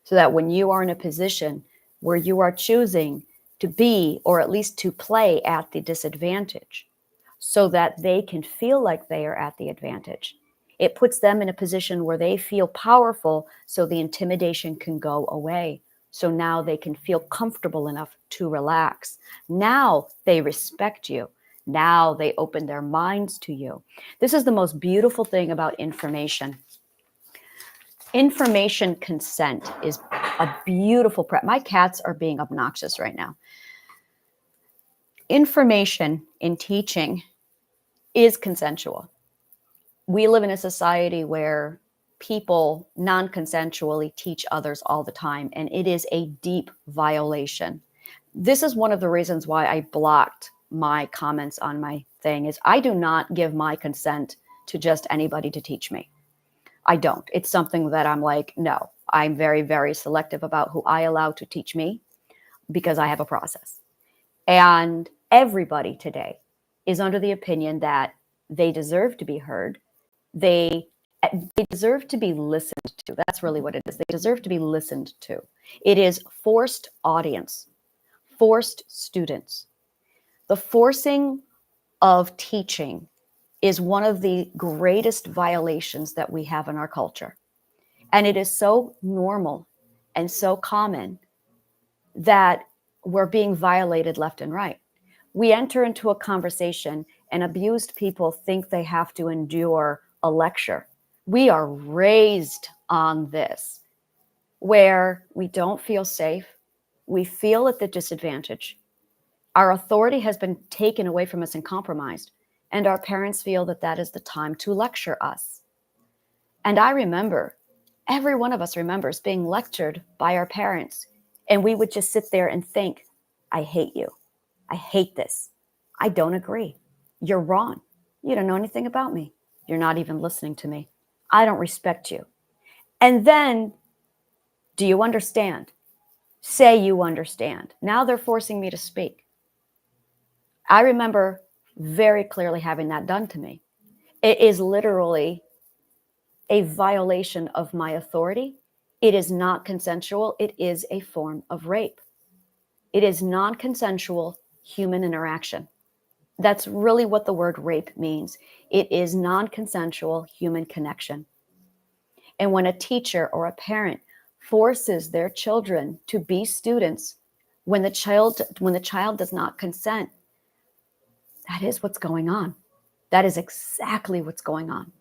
So that when you are in a position where you are choosing to be, or at least to play at the disadvantage, so that they can feel like they are at the advantage, it puts them in a position where they feel powerful, so the intimidation can go away. So now they can feel comfortable enough to relax. Now they respect you. Now they open their minds to you. This is the most beautiful thing about information. Information consent is a beautiful my cats are being obnoxious right now. Information in teaching is consensual. We live in a society where people non-consensually teach others all the time, and it is a deep violation. This is one of the reasons why I blocked my comments on my thing, is I do not give my consent to just anybody to teach me. I don't. It's something that I'm like, no, I'm very, very selective about who I allow to teach me because I have a process. And everybody today is under the opinion that they deserve to be heard. They deserve to be listened to. That's really what it is. They deserve to be listened to. It is forced audience, forced students. The forcing of teaching is one of the greatest violations that we have in our culture. And it is so normal and so common that we're being violated left and right. We enter into a conversation and abused people think they have to endure a lecture. We are raised on this, where we don't feel safe. We feel at the disadvantage. Our authority has been taken away from us and compromised. And our parents feel that that is the time to lecture us. And I remember, every one of us remembers being lectured by our parents. And we would just sit there and think, I hate you. I hate this. I don't agree. You're wrong. You don't know anything about me. You're not even listening to me. I don't respect you. And then, do you understand? Say you understand. Now they're forcing me to speak. I remember very clearly having that done to me. It is literally a violation of my authority. It is not consensual. It is a form of rape. It is non-consensual human interaction. That's really what the word rape means. It is non-consensual human connection. And when a teacher or a parent forces their children to be students, when the child does not consent, that is what's going on. That is exactly what's going on,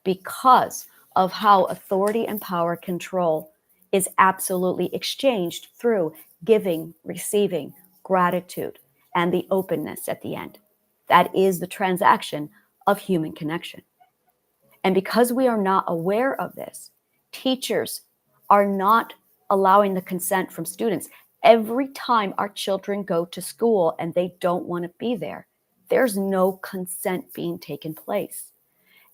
because of how authority and power control is absolutely exchanged through giving, receiving, gratitude, and the openness at the end. That is the transaction of human connection. And because we are not aware of this, teachers are not allowing the consent from students. Every time our children go to school and they don't want to be there, there's no consent being taken place.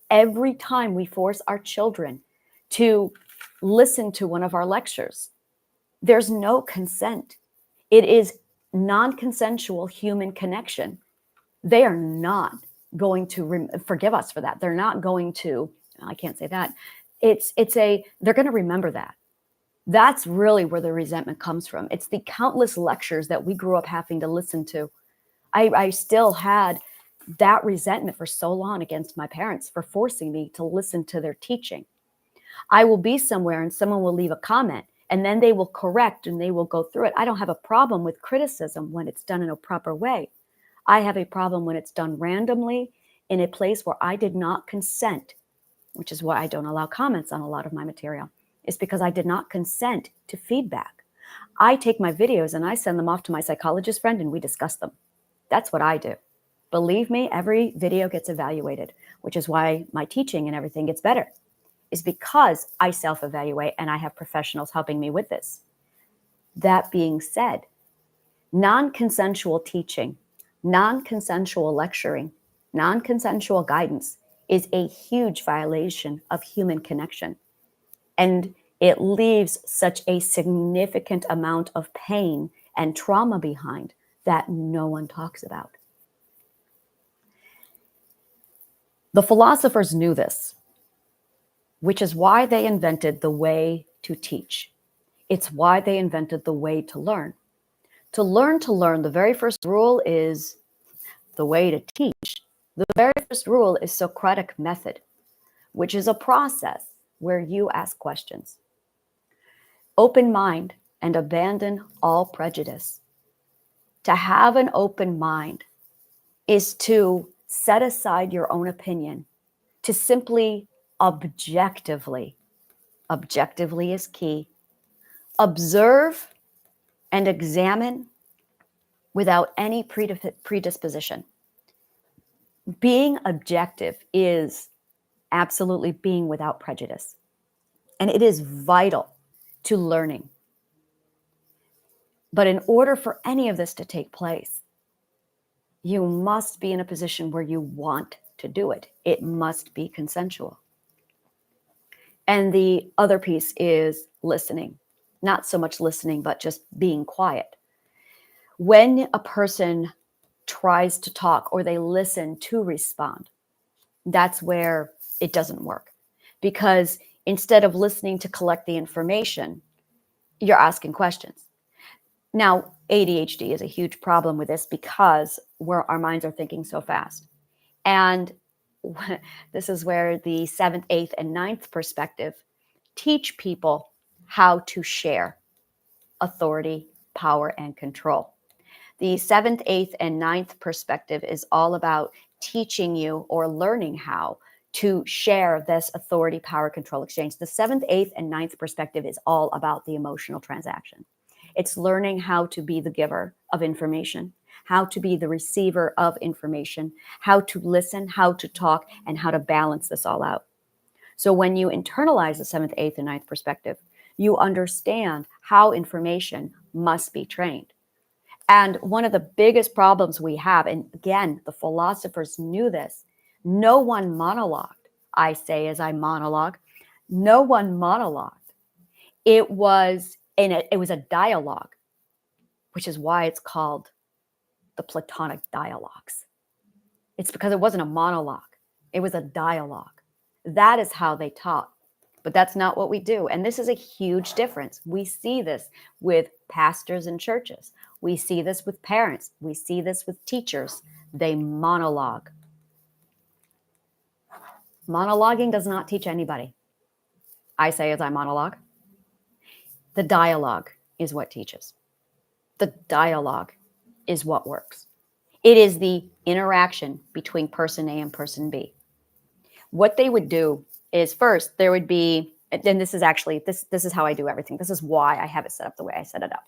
Every time we force our children to listen to one of our lectures, there's no consent. It is non-consensual human connection. They are not going to forgive us for that. They're not going to, I can't say that. They're going to remember that. That's really where the resentment comes from. It's the countless lectures that we grew up having to listen to. I still had that resentment for so long against my parents for forcing me to listen to their teaching. I will be somewhere and someone will leave a comment and then they will correct and they will go through it. I don't have a problem with criticism when it's done in a proper way. I have a problem when it's done randomly in a place where I did not consent, which is why I don't allow comments on a lot of my material. It's because I did not consent to feedback. I take my videos and I send them off to my psychologist friend and we discuss them. That's what I do. Believe me, every video gets evaluated, which is why my teaching and everything gets better, is because I self-evaluate and I have professionals helping me with this. That being said, non-consensual teaching, non-consensual lecturing, non-consensual guidance is a huge violation of human connection. And it leaves such a significant amount of pain and trauma behind that no one talks about. The philosophers knew this, which is why they invented the way to teach. It's why they invented the way to learn. To learn, the very first rule is the way to teach. The very first rule is Socratic method, which is a process where you ask questions. Open mind and abandon all prejudice. To have an open mind is to set aside your own opinion, to simply objectively is key, observe and examine without any predisposition. Being objective is absolutely being without prejudice. And it is vital to learning. But in order for any of this to take place, you must be in a position where you want to do it. It must be consensual. And the other piece is listening. Not so much listening, but just being quiet. When a person tries to talk or they listen to respond, that's where it doesn't work. Because instead of listening to collect the information, you're asking questions. Now, ADHD is a huge problem with this because our minds are thinking so fast. And this is where the 7th, 8th, and 9th perspective teach people how to share authority, power, and control. The 7th, 8th, and 9th perspective is all about teaching you or learning how to share this authority, power, control exchange. The 7th, 8th, and 9th perspective is all about the emotional transaction. It's learning how to be the giver of information, how to be the receiver of information, how to listen, how to talk, and how to balance this all out. So when you internalize the 7th, 8th, and 9th perspective, you understand how information must be trained. And one of the biggest problems we have, and again, the philosophers knew this, no one monologued. I say as I monologue, no one monologued. It was a dialogue, which is why it's called the Platonic dialogues. It's because it wasn't a monologue. It was a dialogue. That is how they taught. But that's not what we do. And this is a huge difference. We see this with pastors in churches. We see this with parents. We see this with teachers. They monologue. Monologuing does not teach anybody. I say as I monologue. The dialogue is what teaches. The dialogue is what works. It is the interaction between person A and person B. What they would do is first there would be, and this is actually, this is how I do everything. This is why I have it set up the way I set it up.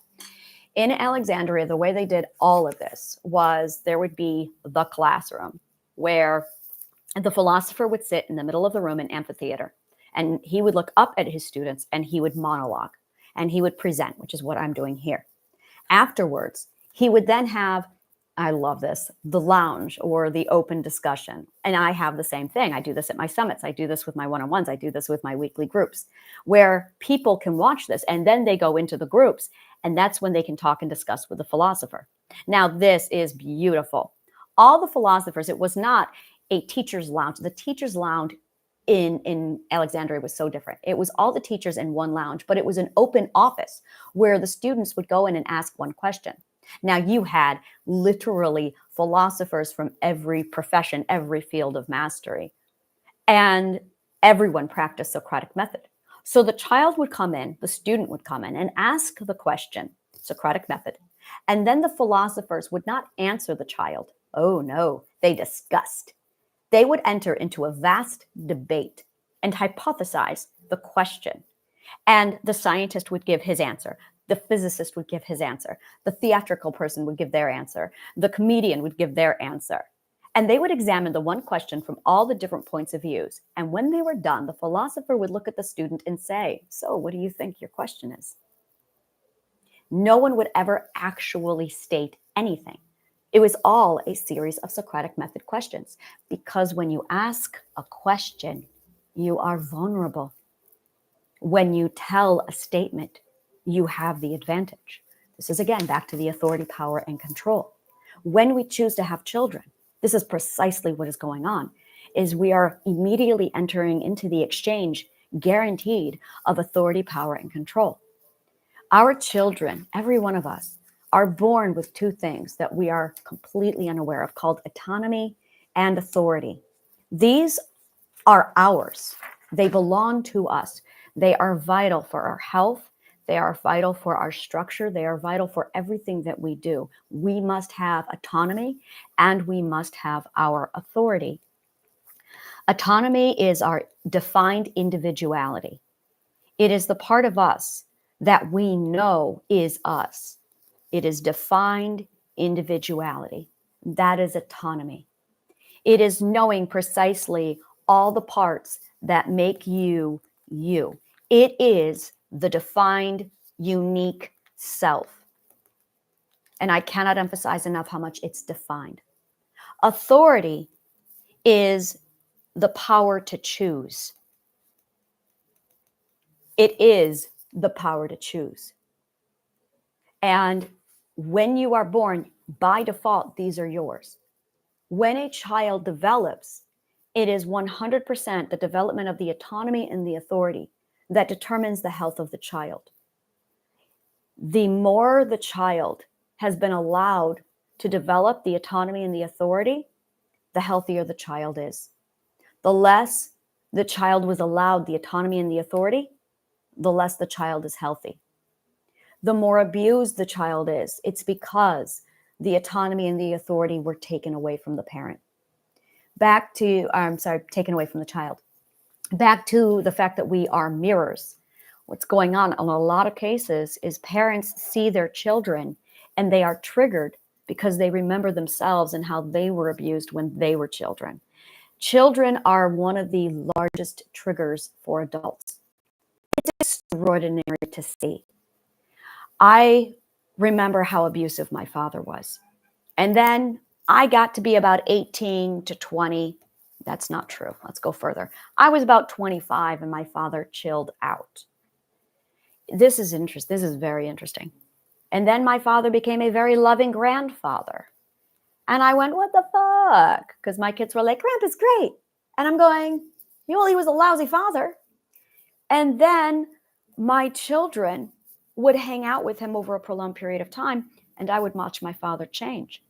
In Alexandria, the way they did all of this was there would be the classroom where the philosopher would sit in the middle of the room in amphitheater, and he would look up at his students and he would monologue and he would present, which is what I'm doing here. Afterwards, he would then have I love this, the lounge or the open discussion. And I have the same thing. I do this at my summits. I do this with my one-on-ones. I do this with my weekly groups where people can watch this and then they go into the groups. And that's when they can talk and discuss with the philosopher. Now, this is beautiful. All the philosophers, it was not a teacher's lounge. The teacher's lounge in Alexandria was so different. It was all the teachers in one lounge, but it was an open office where the students would go in and ask one question. Now, you had literally philosophers from every profession, every field of mastery, and everyone practiced Socratic method. So the child would come in, the student would come in and ask the question, Socratic method, and then the philosophers would not answer the child. Oh no, they discussed. They would enter into a vast debate and hypothesize the question. And the scientist would give his answer. The physicist would give his answer. The theatrical person would give their answer. The comedian would give their answer. And they would examine the one question from all the different points of views. And when they were done, the philosopher would look at the student and say, so what do you think your question is? No one would ever actually state anything. It was all a series of Socratic method questions, because when you ask a question, you are vulnerable. When you tell a statement, you have the advantage. This is again back to the authority, power, and control. When we choose to have children, this is precisely what is going on, is we are immediately entering into the exchange guaranteed of authority, power, and control. Our children, every one of us, are born with two things that we are completely unaware of, called autonomy and authority. These are ours. They belong to us. They are vital for our health. They are vital for our structure. They are vital for everything that we do. We must have autonomy and we must have our authority. Autonomy is our defined individuality. It is the part of us that we know is us. It is defined individuality. That is autonomy. It is knowing precisely all the parts that make you, you. It is the defined, unique self. And I cannot emphasize enough how much it's defined. Authority is the power to choose. It is the power to choose. And when you are born, by default, these are yours. When a child develops, it is 100% the development of the autonomy and the authority that determines the health of the child. The more the child has been allowed to develop the autonomy and the authority, the healthier the child is. The less the child was allowed the autonomy and the authority, the less the child is healthy. The more abused the child is, it's because the autonomy and the authority were taken away from the parent. Taken away from the child. Back to the fact that we are mirrors. What's going on in a lot of cases is parents see their children and they are triggered because they remember themselves and how they were abused when they were children. Children are one of the largest triggers for adults. It's extraordinary to see. I remember how abusive my father was. And then I got to be about 18 to 20. That's not true. Let's go further. I was about 25 and my father chilled out. This is interesting. This is very interesting. And then my father became a very loving grandfather. And I went, what the fuck? Because my kids were like, Grandpa's great. And I'm going, well, he was a lousy father. And then my children would hang out with him over a prolonged period of time, and I would watch my father change.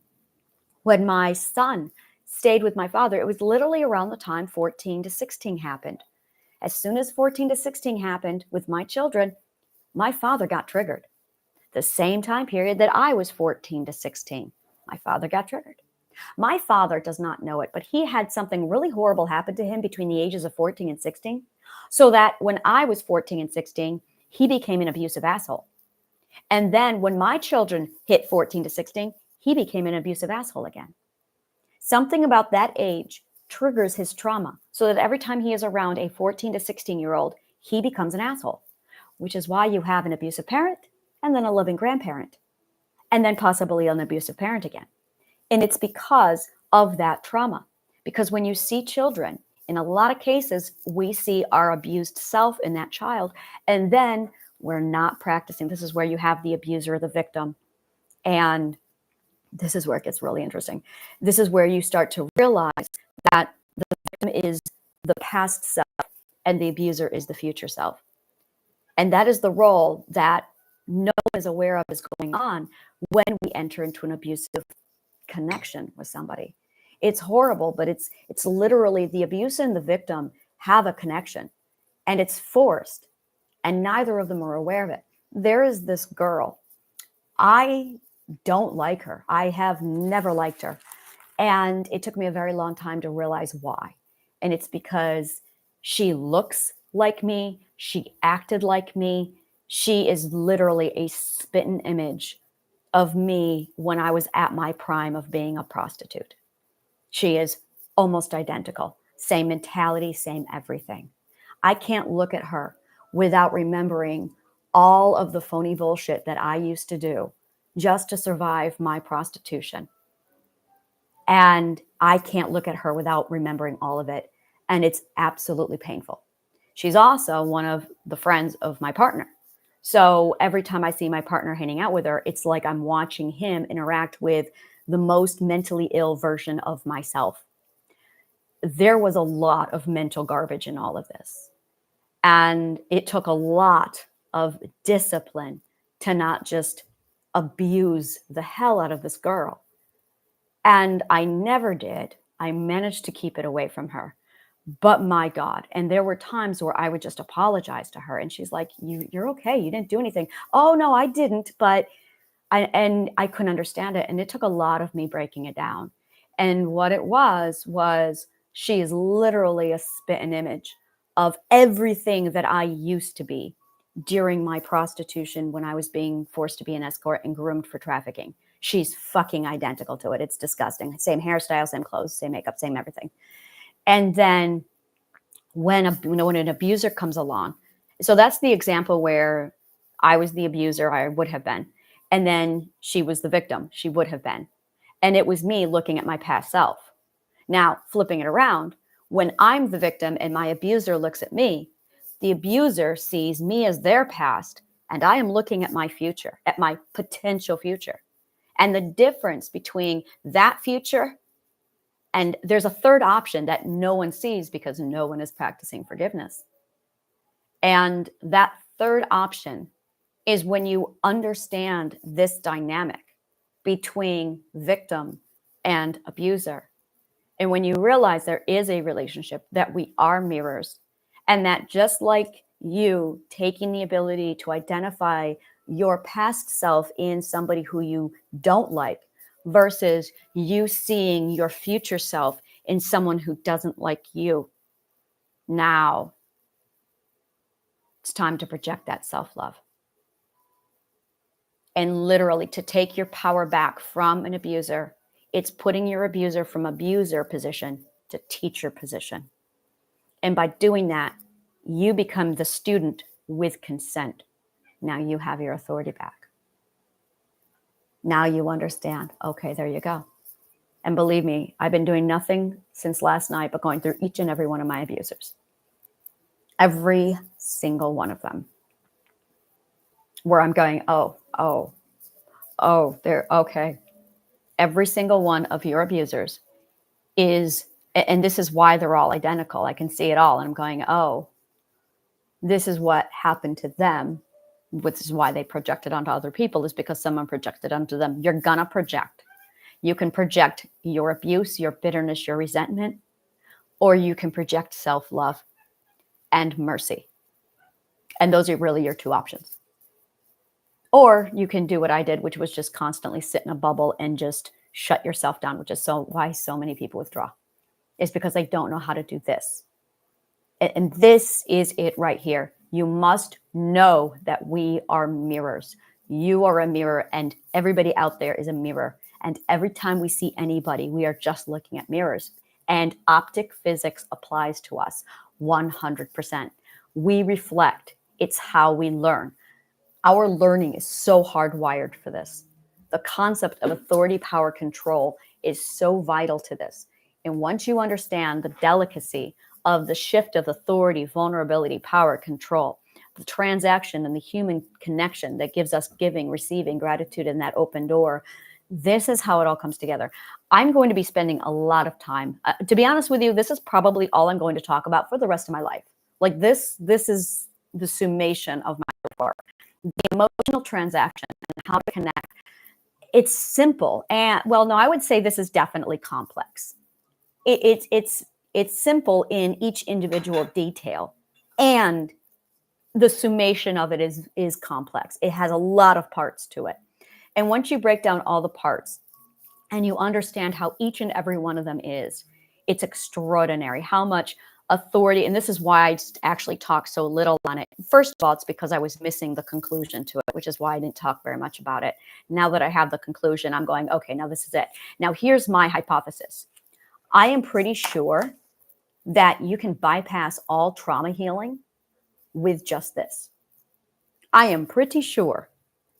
When my son stayed with my father, it was literally around the time 14 to 16 happened. As soon as 14 to 16 happened with my children, my father got triggered. The same time period that I was 14 to 16, my father got triggered. My father does not know it, but he had something really horrible happen to him between the ages of 14 and 16, so that when I was 14 and 16, he became an abusive asshole. And then when my children hit 14 to 16, he became an abusive asshole again. Something about that age triggers his trauma, so that every time he is around a 14 to 16-year-old, he becomes an asshole, which is why you have an abusive parent and then a loving grandparent, and then possibly an abusive parent again. And it's because of that trauma. Because when you see children, in a lot of cases, we see our abused self in that child, and then we're not practicing. This is where you have the abuser or the victim. And this is where it gets really interesting. This is where you start to realize that the victim is the past self and the abuser is the future self. And that is the role that no one is aware of is going on when we enter into an abusive connection with somebody. It's horrible, but it's literally the abuser and the victim have a connection, and it's forced, and neither of them are aware of it. There is this girl. I don't like her. I have never liked her. And it took me a very long time to realize why. And it's because she looks like me. She acted like me. She is literally a spitting image of me when I was at my prime of being a prostitute. She is almost identical. Same mentality, same everything. I can't look at her without remembering all of the phony bullshit that I used to do just to survive my prostitution. And I can't look at her without remembering all of it. And it's absolutely painful. She's also one of the friends of my partner. So every time I see my partner hanging out with her, it's like I'm watching him interact with the most mentally ill version of myself. There was a lot of mental garbage in all of this. And it took a lot of discipline to not just abuse the hell out of this girl. And I never did. I managed to keep it away from her. But my God. And there were times where I would just apologize to her. And she's like, you're okay. You didn't do anything. Oh, no, I didn't. But I couldn't understand it. And it took a lot of me breaking it down. And what it was she is literally a spitting image of everything that I used to be during my prostitution when I was being forced to be an escort and groomed for trafficking. She's fucking identical to it. It's disgusting. Same hairstyle, same clothes, same makeup, same everything. And then when an abuser comes along, so that's the example where I was the abuser, I would have been. And then she was the victim, she would have been. And it was me looking at my past self. Now, flipping it around, when I'm the victim and my abuser looks at me, the abuser sees me as their past, and I am looking at my future, at my potential future. And the difference between that future and there's a third option that no one sees because no one is practicing forgiveness. And that third option is when you understand this dynamic between victim and abuser. And when you realize there is a relationship, that we are mirrors, and that just like you taking the ability to identify your past self in somebody who you don't like versus you seeing your future self in someone who doesn't like you. Now it's time to project that self-love. And literally to take your power back from an abuser. It's putting your abuser from abuser position to teacher position. And by doing that, you become the student with consent. Now you have your authority back. Now you understand. Okay, there you go. And believe me, I've been doing nothing since last night but going through each and every one of my abusers. Every single one of them. Where I'm going, they're okay. Every single one of your abusers is, and this is why they're all identical. I can see it all. And I'm going, this is what happened to them, which is why they projected onto other people, is because someone projected onto them. You're gonna project. You can project your abuse, your bitterness, your resentment, or you can project self-love and mercy. And those are really your two options. Or you can do what I did, which was just constantly sit in a bubble and just shut yourself down, which is why so many people withdraw. It's because they don't know how to do this. And this is it right here. You must know that we are mirrors. You are a mirror, and everybody out there is a mirror. And every time we see anybody, we are just looking at mirrors. And optic physics applies to us 100%. We reflect. It's how we learn. Our learning is so hardwired for this. The concept of authority, power, control is so vital to this. And once you understand the delicacy of the shift of authority, vulnerability, power, control, the transaction and the human connection that gives us giving, receiving, gratitude, and that open door, this is how it all comes together. I'm going to be spending a lot of time. To be honest with you, this is probably all I'm going to talk about for the rest of my life. Like this is the summation of my work. The emotional transaction and how to connect. It's simple. And well, no, I would say this is definitely complex. It's simple in each individual detail. And the summation of it is complex. It has a lot of parts to it. And once you break down all the parts and you understand how each and every one of them is, it's extraordinary how much authority. And this is why I actually talk so little on it. First of all, it's because I was missing the conclusion to it, which is why I didn't talk very much about it. Now that I have the conclusion, I'm going, okay, now this is it. Now here's my hypothesis. I am pretty sure that you can bypass all trauma healing with just this. I am pretty sure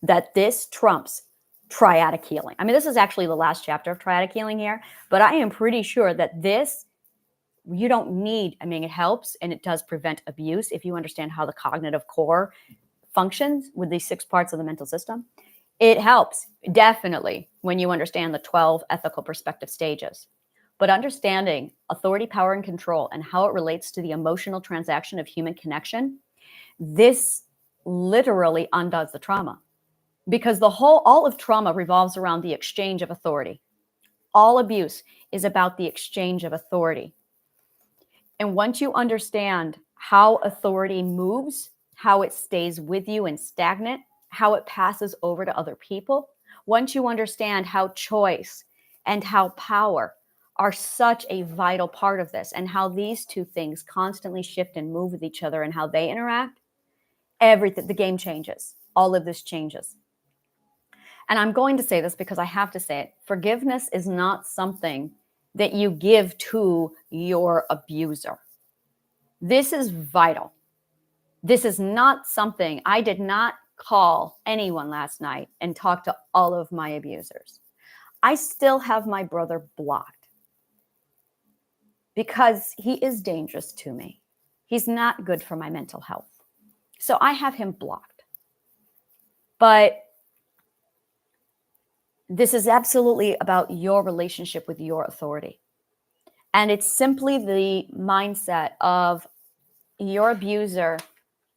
that this trumps triadic healing. I mean, this is actually the last chapter of triadic healing here, but I am pretty sure that this, you don't need, I mean, it helps and it does prevent abuse if you understand how the cognitive core functions with these 6 parts of the mental system. It helps definitely when you understand the 12 ethical perspective stages. But understanding authority, power, and control and how it relates to the emotional transaction of human connection, this literally undoes the trauma. Because all of trauma revolves around the exchange of authority. All abuse is about the exchange of authority. And once you understand how authority moves, how it stays with you and stagnant, how it passes over to other people, once you understand how choice and how power are such a vital part of this and how these two things constantly shift and move with each other and how they interact, everything, the game changes. All of this changes. And I'm going to say this because I have to say it. Forgiveness is not something that you give to your abuser. This is vital. This is not something, I did not call anyone last night and talk to all of my abusers. I still have my brother blocked because he is dangerous to me. He's not good for my mental health. So I have him blocked. But this is absolutely about your relationship with your authority. And it's simply the mindset of your abuser.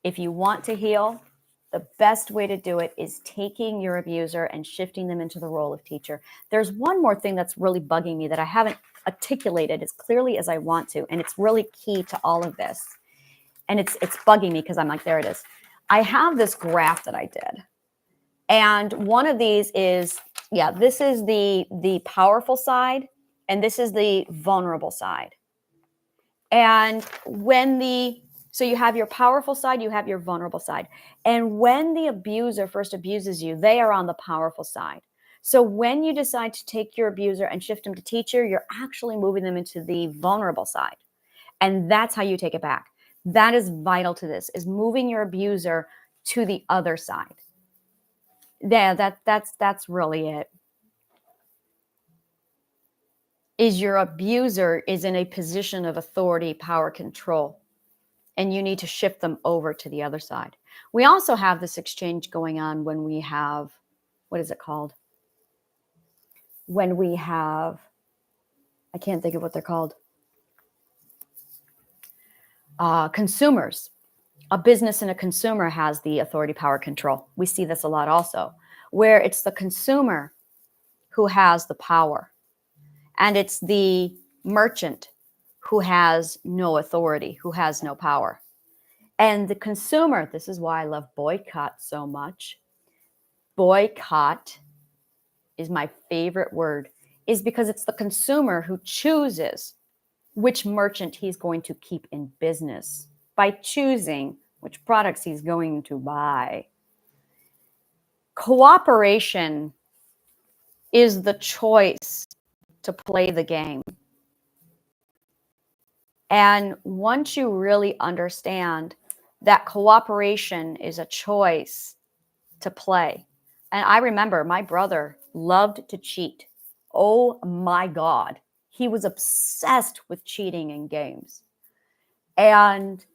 If you want to heal, the best way to do it is taking your abuser and shifting them into the role of teacher. There's one more thing that's really bugging me that I haven't articulated as clearly as I want to, and it's really key to all of this. And it's bugging me because I'm like, there it is. I have this graph that I did. And one of these is, yeah, this is the powerful side, and this is the vulnerable side. And so you have your powerful side, you have your vulnerable side. And when the abuser first abuses you, they are on the powerful side. So when you decide to take your abuser and shift them to teacher, you're actually moving them into the vulnerable side. And that's how you take it back. That is vital to this, is moving your abuser to the other side. Yeah, that's really it. Is your abuser is in a position of authority, power, control, and you need to shift them over to the other side. We also have this exchange going on when we have, what is it called? When we have, I can't think of what they're called. Consumers. A business and a consumer has the authority, power, control. We see this a lot also, where it's the consumer who has the power. And it's the merchant who has no authority, who has no power. And the consumer, this is why I love boycott so much. Boycott is my favorite word, is because it's the consumer who chooses which merchant he's going to keep in business by choosing which products he's going to buy. Cooperation is the choice to play the game. And once you really understand that cooperation is a choice to play. And I remember my brother loved to cheat Oh my God. He was obsessed with cheating in games. And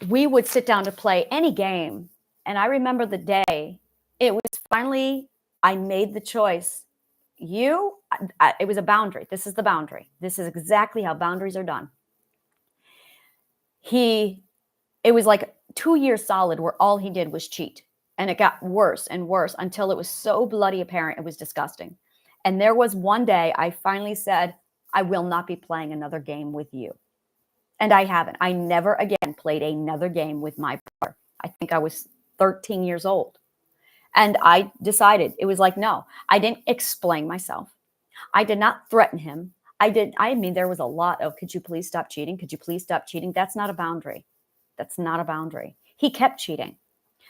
we would sit down to play any game. And I remember the day it was finally, I made the choice. It was a boundary. This is the boundary. This is exactly how boundaries are done. It was like 2 years solid where all he did was cheat. And it got worse and worse until it was so bloody apparent. It was disgusting. And there was one day I finally said, I will not be playing another game with you. And I haven't. I never again played another game with my brother. I think I was 13 years old. And I decided, it was like, no, I didn't explain myself. I did not threaten him. I mean, there was a lot of, could you please stop cheating? Could you please stop cheating? That's not a boundary. That's not a boundary. He kept cheating.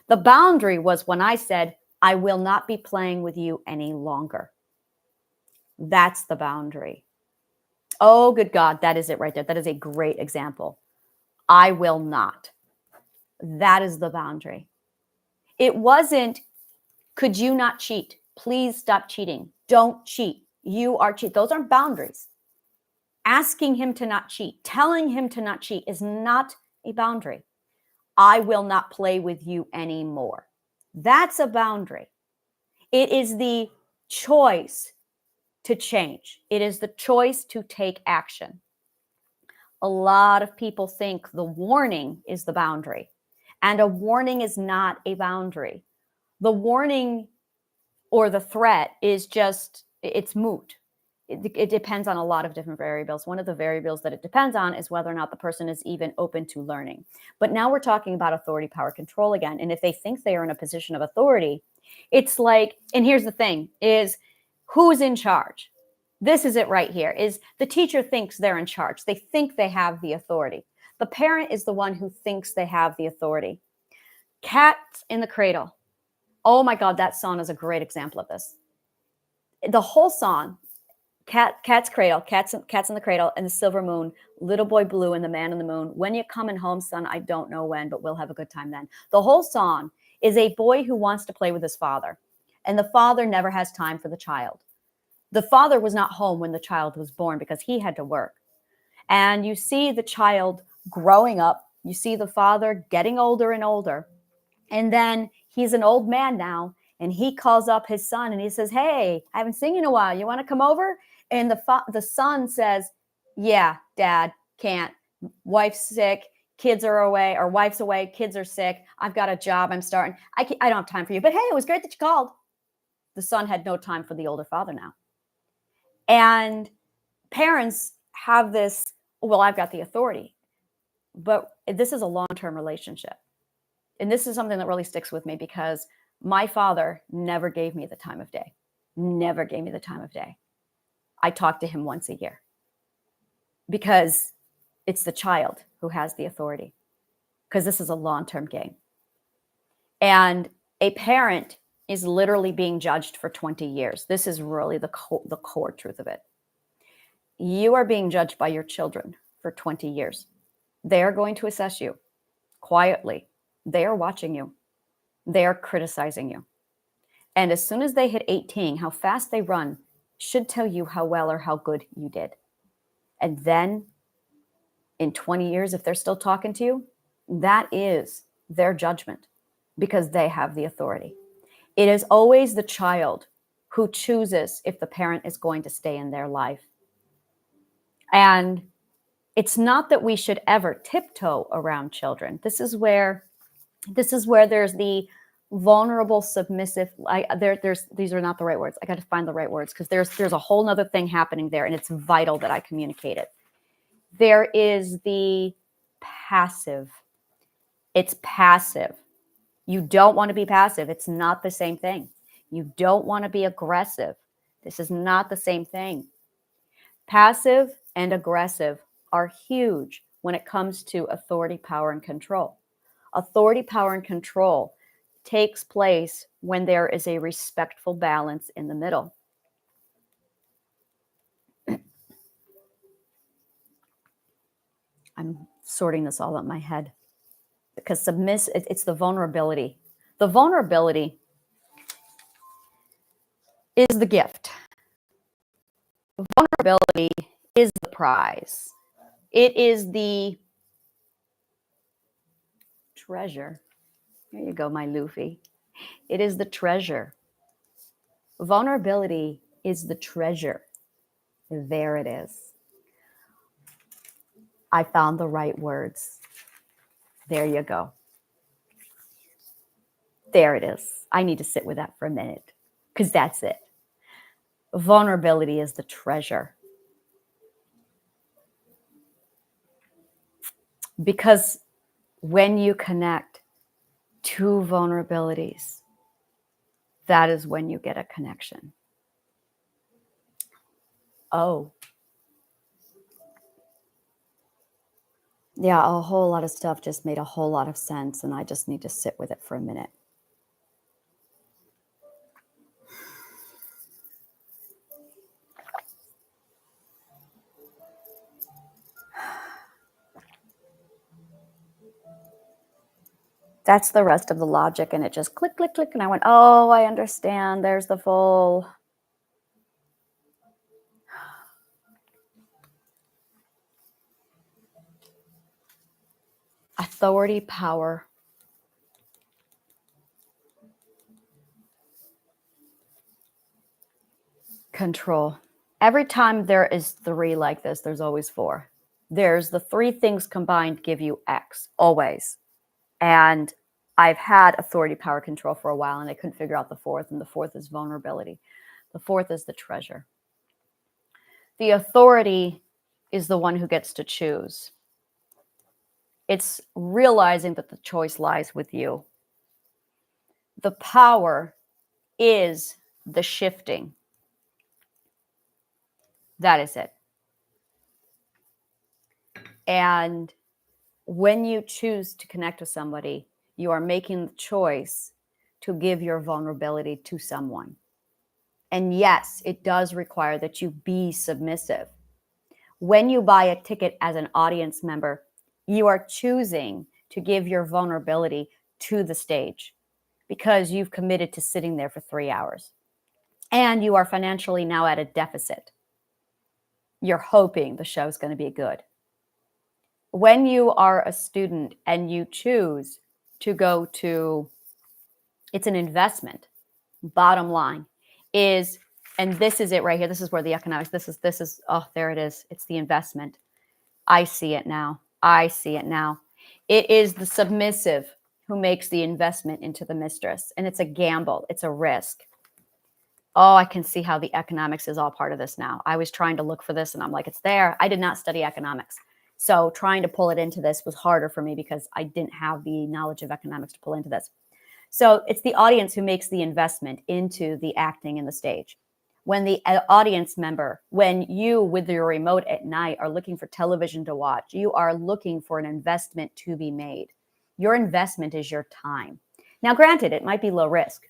The boundary was when I said, I will not be playing with you any longer. That's the boundary. Oh, good God, that is it right there. That is a great example. I will not. That is the boundary. It wasn't, could you not cheat? Please stop cheating. Don't cheat. You are cheating. Those aren't boundaries. Asking him to not cheat, telling him to not cheat is not a boundary. I will not play with you anymore. That's a boundary. It is the choice to change. It is the choice to take action. A lot of people think the warning is the boundary, and a warning is not a boundary. The warning or the threat is just, it's moot. It depends on a lot of different variables. One of the variables that it depends on is whether or not the person is even open to learning. But now we're talking about authority, power, control again. And if they think they are in a position of authority, it's like, and here's the thing, is who's in charge? This is it right here, is the teacher thinks they're in charge. They think they have the authority. The parent is the one who thinks they have the authority. Cats in the Cradle. Oh my God, that song is a great example of this. The whole song, Cat's Cradle, Cats in the Cradle, and the Silver Moon, Little Boy Blue and the Man in the Moon. When you coming home, son, I don't know when, but we'll have a good time then. The whole song is a boy who wants to play with his father, and the father never has time for the child. The father was not home when the child was born because he had to work. And you see the child growing up. You see the father getting older and older. And then he's an old man now, and he calls up his son and he says, hey, I haven't seen you in a while. You want to come over? And the son says, yeah, Dad, can't. Wife's sick, kids are away, or wife's away, kids are sick. I've got a job, I'm starting. I don't have time for you. But hey, it was great that you called. The son had no time for the older father now. And parents have this, well, I've got the authority. But this is a long-term relationship. And this is something that really sticks with me because my father never gave me the time of day. Never gave me the time of day. I talk to him once a year because it's the child who has the authority, because this is a long-term game. And a parent is literally being judged for 20 years. This is really the core truth of it. You are being judged by your children for 20 years. They are going to assess you quietly. They are watching you. They are criticizing you. And as soon as they hit 18, how fast they run should tell you how well or how good you did. And then in 20 years, if they're still talking to you, that is their judgment because they have the authority. It is always the child who chooses if the parent is going to stay in their life. And it's not that we should ever tiptoe around children. This is where there's the vulnerable, submissive. These are not the right words. I got to find the right words because there's a whole nother thing happening there, and it's vital that I communicate it. There is the passive. It's passive. You don't want to be passive. It's not the same thing. You don't want to be aggressive. This is not the same thing. Passive and aggressive are huge when it comes to authority, power, and control. Authority, power, and control takes place when there is a respectful balance in the middle. I'm sorting this all up in my head because it's the vulnerability. The vulnerability is the gift. Vulnerability is the prize. It is the treasure. There you go, my Luffy. It is the treasure. Vulnerability is the treasure. There it is. I found the right words. There you go. There it is. I need to sit with that for a minute because that's it. Vulnerability is the treasure. Because when you connect two vulnerabilities, that is when you get a connection. Oh. Yeah, a whole lot of stuff just made a whole lot of sense, and I just need to sit with it for a minute. That's the rest of the logic, and it just click, click, click, and I went, oh, I understand. There's the full... authority, power, control. Every time there is three like this, there's always four. There's the three things combined give you X, always. And I've had authority, power, control for a while, and I couldn't figure out the fourth, and the fourth is vulnerability. The fourth is the treasure. The authority is the one who gets to choose. It's realizing that the choice lies with you. The power is the shifting. That is it. And when you choose to connect with somebody, you are making the choice to give your vulnerability to someone. And yes, it does require that you be submissive. When you buy a ticket as an audience member, you are choosing to give your vulnerability to the stage because you've committed to sitting there for 3 hours. And you are financially now at a deficit. You're hoping the show's going to be good. When you are a student and you choose to go to, it's an investment, bottom line is, and this is it right here. This is where the economics, this is, oh, there it is. It's the investment. I see it now. I see it now. It is the submissive who makes the investment into the mistress. And it's a gamble. It's a risk. Oh, I can see how the economics is all part of this now. I was trying to look for this and I'm like, it's there. I did not study economics. So trying to pull it into this was harder for me because I didn't have the knowledge of economics to pull into this. So it's the audience who makes the investment into the acting and the stage. When the audience member, when you with your remote at night are looking for television to watch, you are looking for an investment to be made. Your investment is your time. Now, granted, it might be low risk,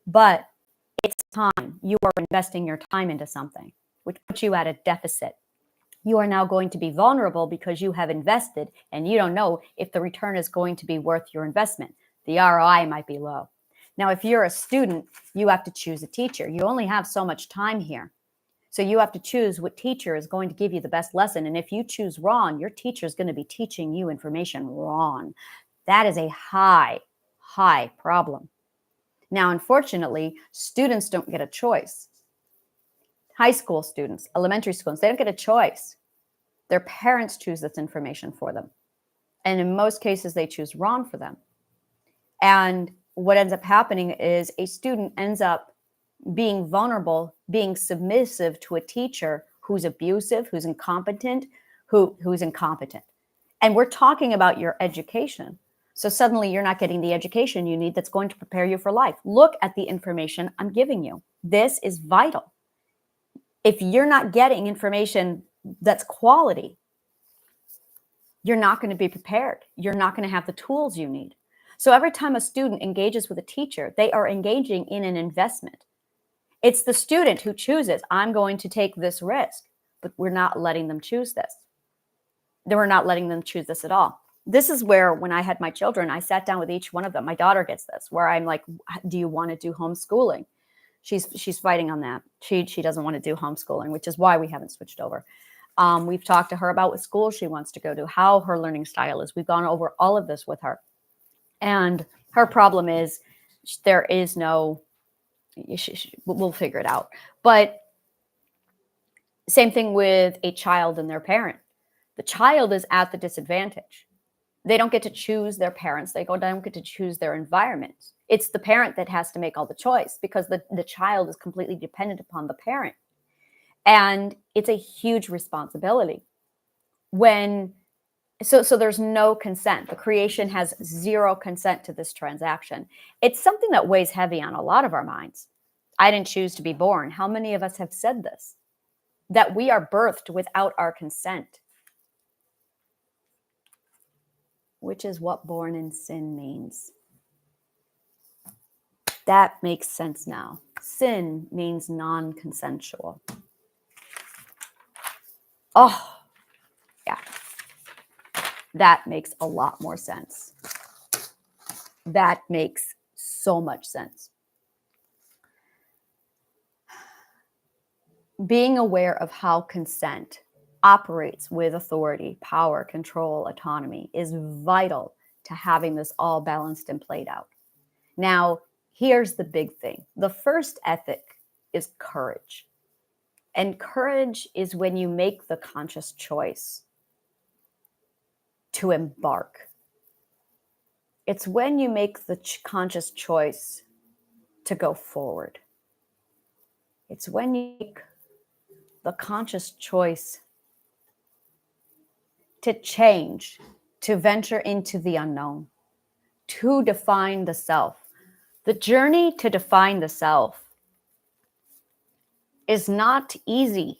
but it's time. You are investing your time into something, which puts you at a deficit. You are now going to be vulnerable because you have invested and you don't know if the return is going to be worth your investment. The ROI might be low. Now, if you're a student, you have to choose a teacher. You only have so much time here. So you have to choose what teacher is going to give you the best lesson. And if you choose wrong, your teacher is going to be teaching you information wrong. That is a high problem. Now, unfortunately, students don't get a choice. High school students, elementary students, they don't get a choice. Their parents choose this information for them. And in most cases, they choose wrong for them. And what ends up happening is a student ends up being vulnerable, being submissive to a teacher who's abusive, who's incompetent, who's incompetent. And we're talking about your education. So suddenly you're not getting the education you need that's going to prepare you for life. Look at the information I'm giving you. This is vital. If you're not getting information that's quality, you're not going to be prepared. You're not going to have the tools you need. So every time a student engages with a teacher, they are engaging in an investment. It's the student who chooses, I'm going to take this risk, but we're not letting them choose this. We're not letting them choose this at all. This is where, when I had my children, I sat down with each one of them. My daughter gets this, where I'm like, do you want to do homeschooling? She's fighting on that. She doesn't want to do homeschooling, which is why we haven't switched over. We've talked to her about what school she wants to go to, how her learning style is. We've gone over all of this with her. And her problem is there is no, we'll figure it out. But same thing with a child and their parent. The child is at the disadvantage. They don't get to choose their parents. They don't get to choose their environment. It's the parent that has to make all the choice because the child is completely dependent upon the parent. And it's a huge responsibility. So there's no consent. The creation has zero consent to this transaction. It's something that weighs heavy on a lot of our minds. I didn't choose to be born. How many of us have said this? That we are birthed without our consent, which is what born in sin means. That makes sense now. Sin means non-consensual. Oh, yeah. That makes a lot more sense. That makes so much sense. Being aware of how consent operates with authority, power, control, autonomy is vital to having this all balanced and played out. Now, here's the big thing. The first ethic is courage. And courage is when you make the conscious choice to embark. It's when you make the conscious choice to go forward. It's when you make the conscious choice to change, to venture into the unknown, to define the self. The journey to define the self is not easy.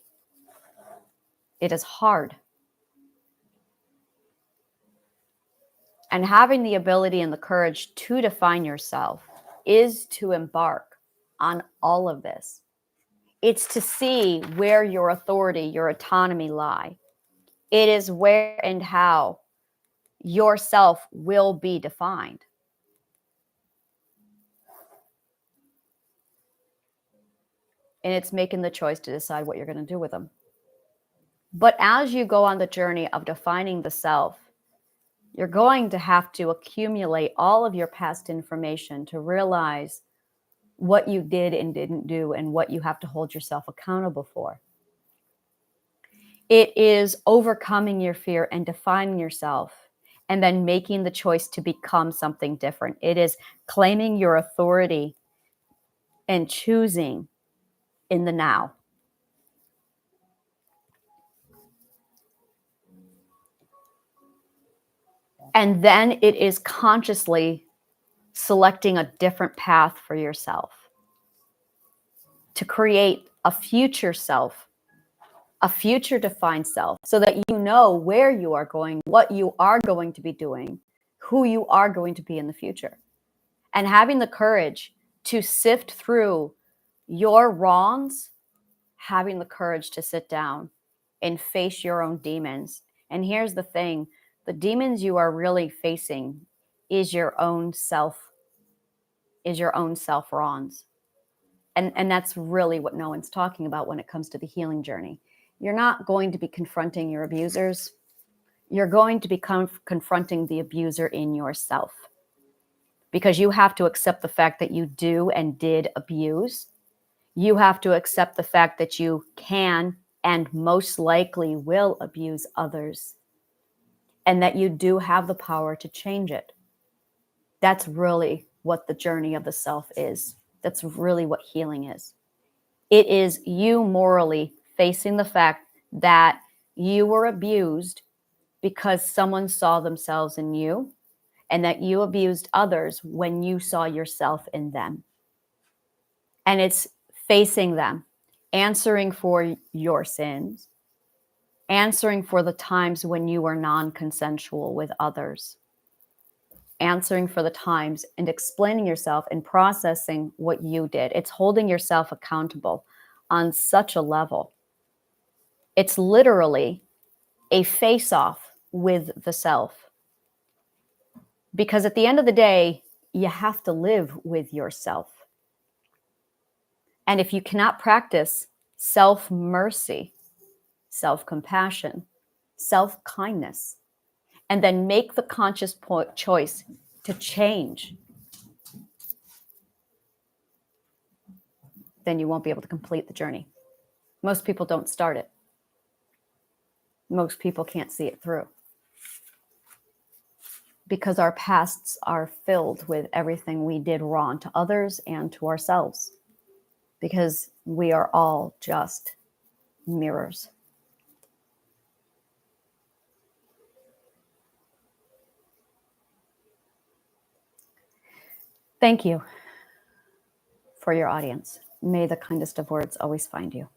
It is hard. And having the ability and the courage to define yourself is to embark on all of this. It's to see where your authority, your autonomy lie. It is where and how yourself will be defined. And it's making the choice to decide what you're going to do with them. But as you go on the journey of defining the self, you're going to have to accumulate all of your past information to realize what you did and didn't do and what you have to hold yourself accountable for. It is overcoming your fear and defining yourself and then making the choice to become something different. It is claiming your authority and choosing in the now. And then it is consciously selecting a different path for yourself to create a future self, a future defined self, so that you know where you are going, what you are going to be doing, who you are going to be in the future. And having the courage to sift through your wrongs, having the courage to sit down and face your own demons. And here's the thing, the demons you are really facing is your own self wrongs. And that's really what no one's talking about when it comes to the healing journey. You're not going to be confronting your abusers. You're going to be confronting the abuser in yourself, because you have to accept the fact that you do and did abuse. You have to accept the fact that you can and most likely will abuse others, and that you do have the power to change it. That's really what the journey of the self is. That's really what healing is. It is you morally facing the fact that you were abused because someone saw themselves in you, and that you abused others when you saw yourself in them. And it's facing them, answering for your sins, answering for the times when you were non-consensual with others, answering for the times and explaining yourself and processing what you did. It's holding yourself accountable on such a level. It's literally a face-off with the self. Because at the end of the day, you have to live with yourself. And if you cannot practice self-mercy, self-compassion, self-kindness, and then make the conscious choice to change, then you won't be able to complete the journey. Most people don't start it. Most people can't see it through. Because our pasts are filled with everything we did wrong to others and to ourselves. Because we are all just mirrors. Thank you for your audience. May the kindest of words always find you.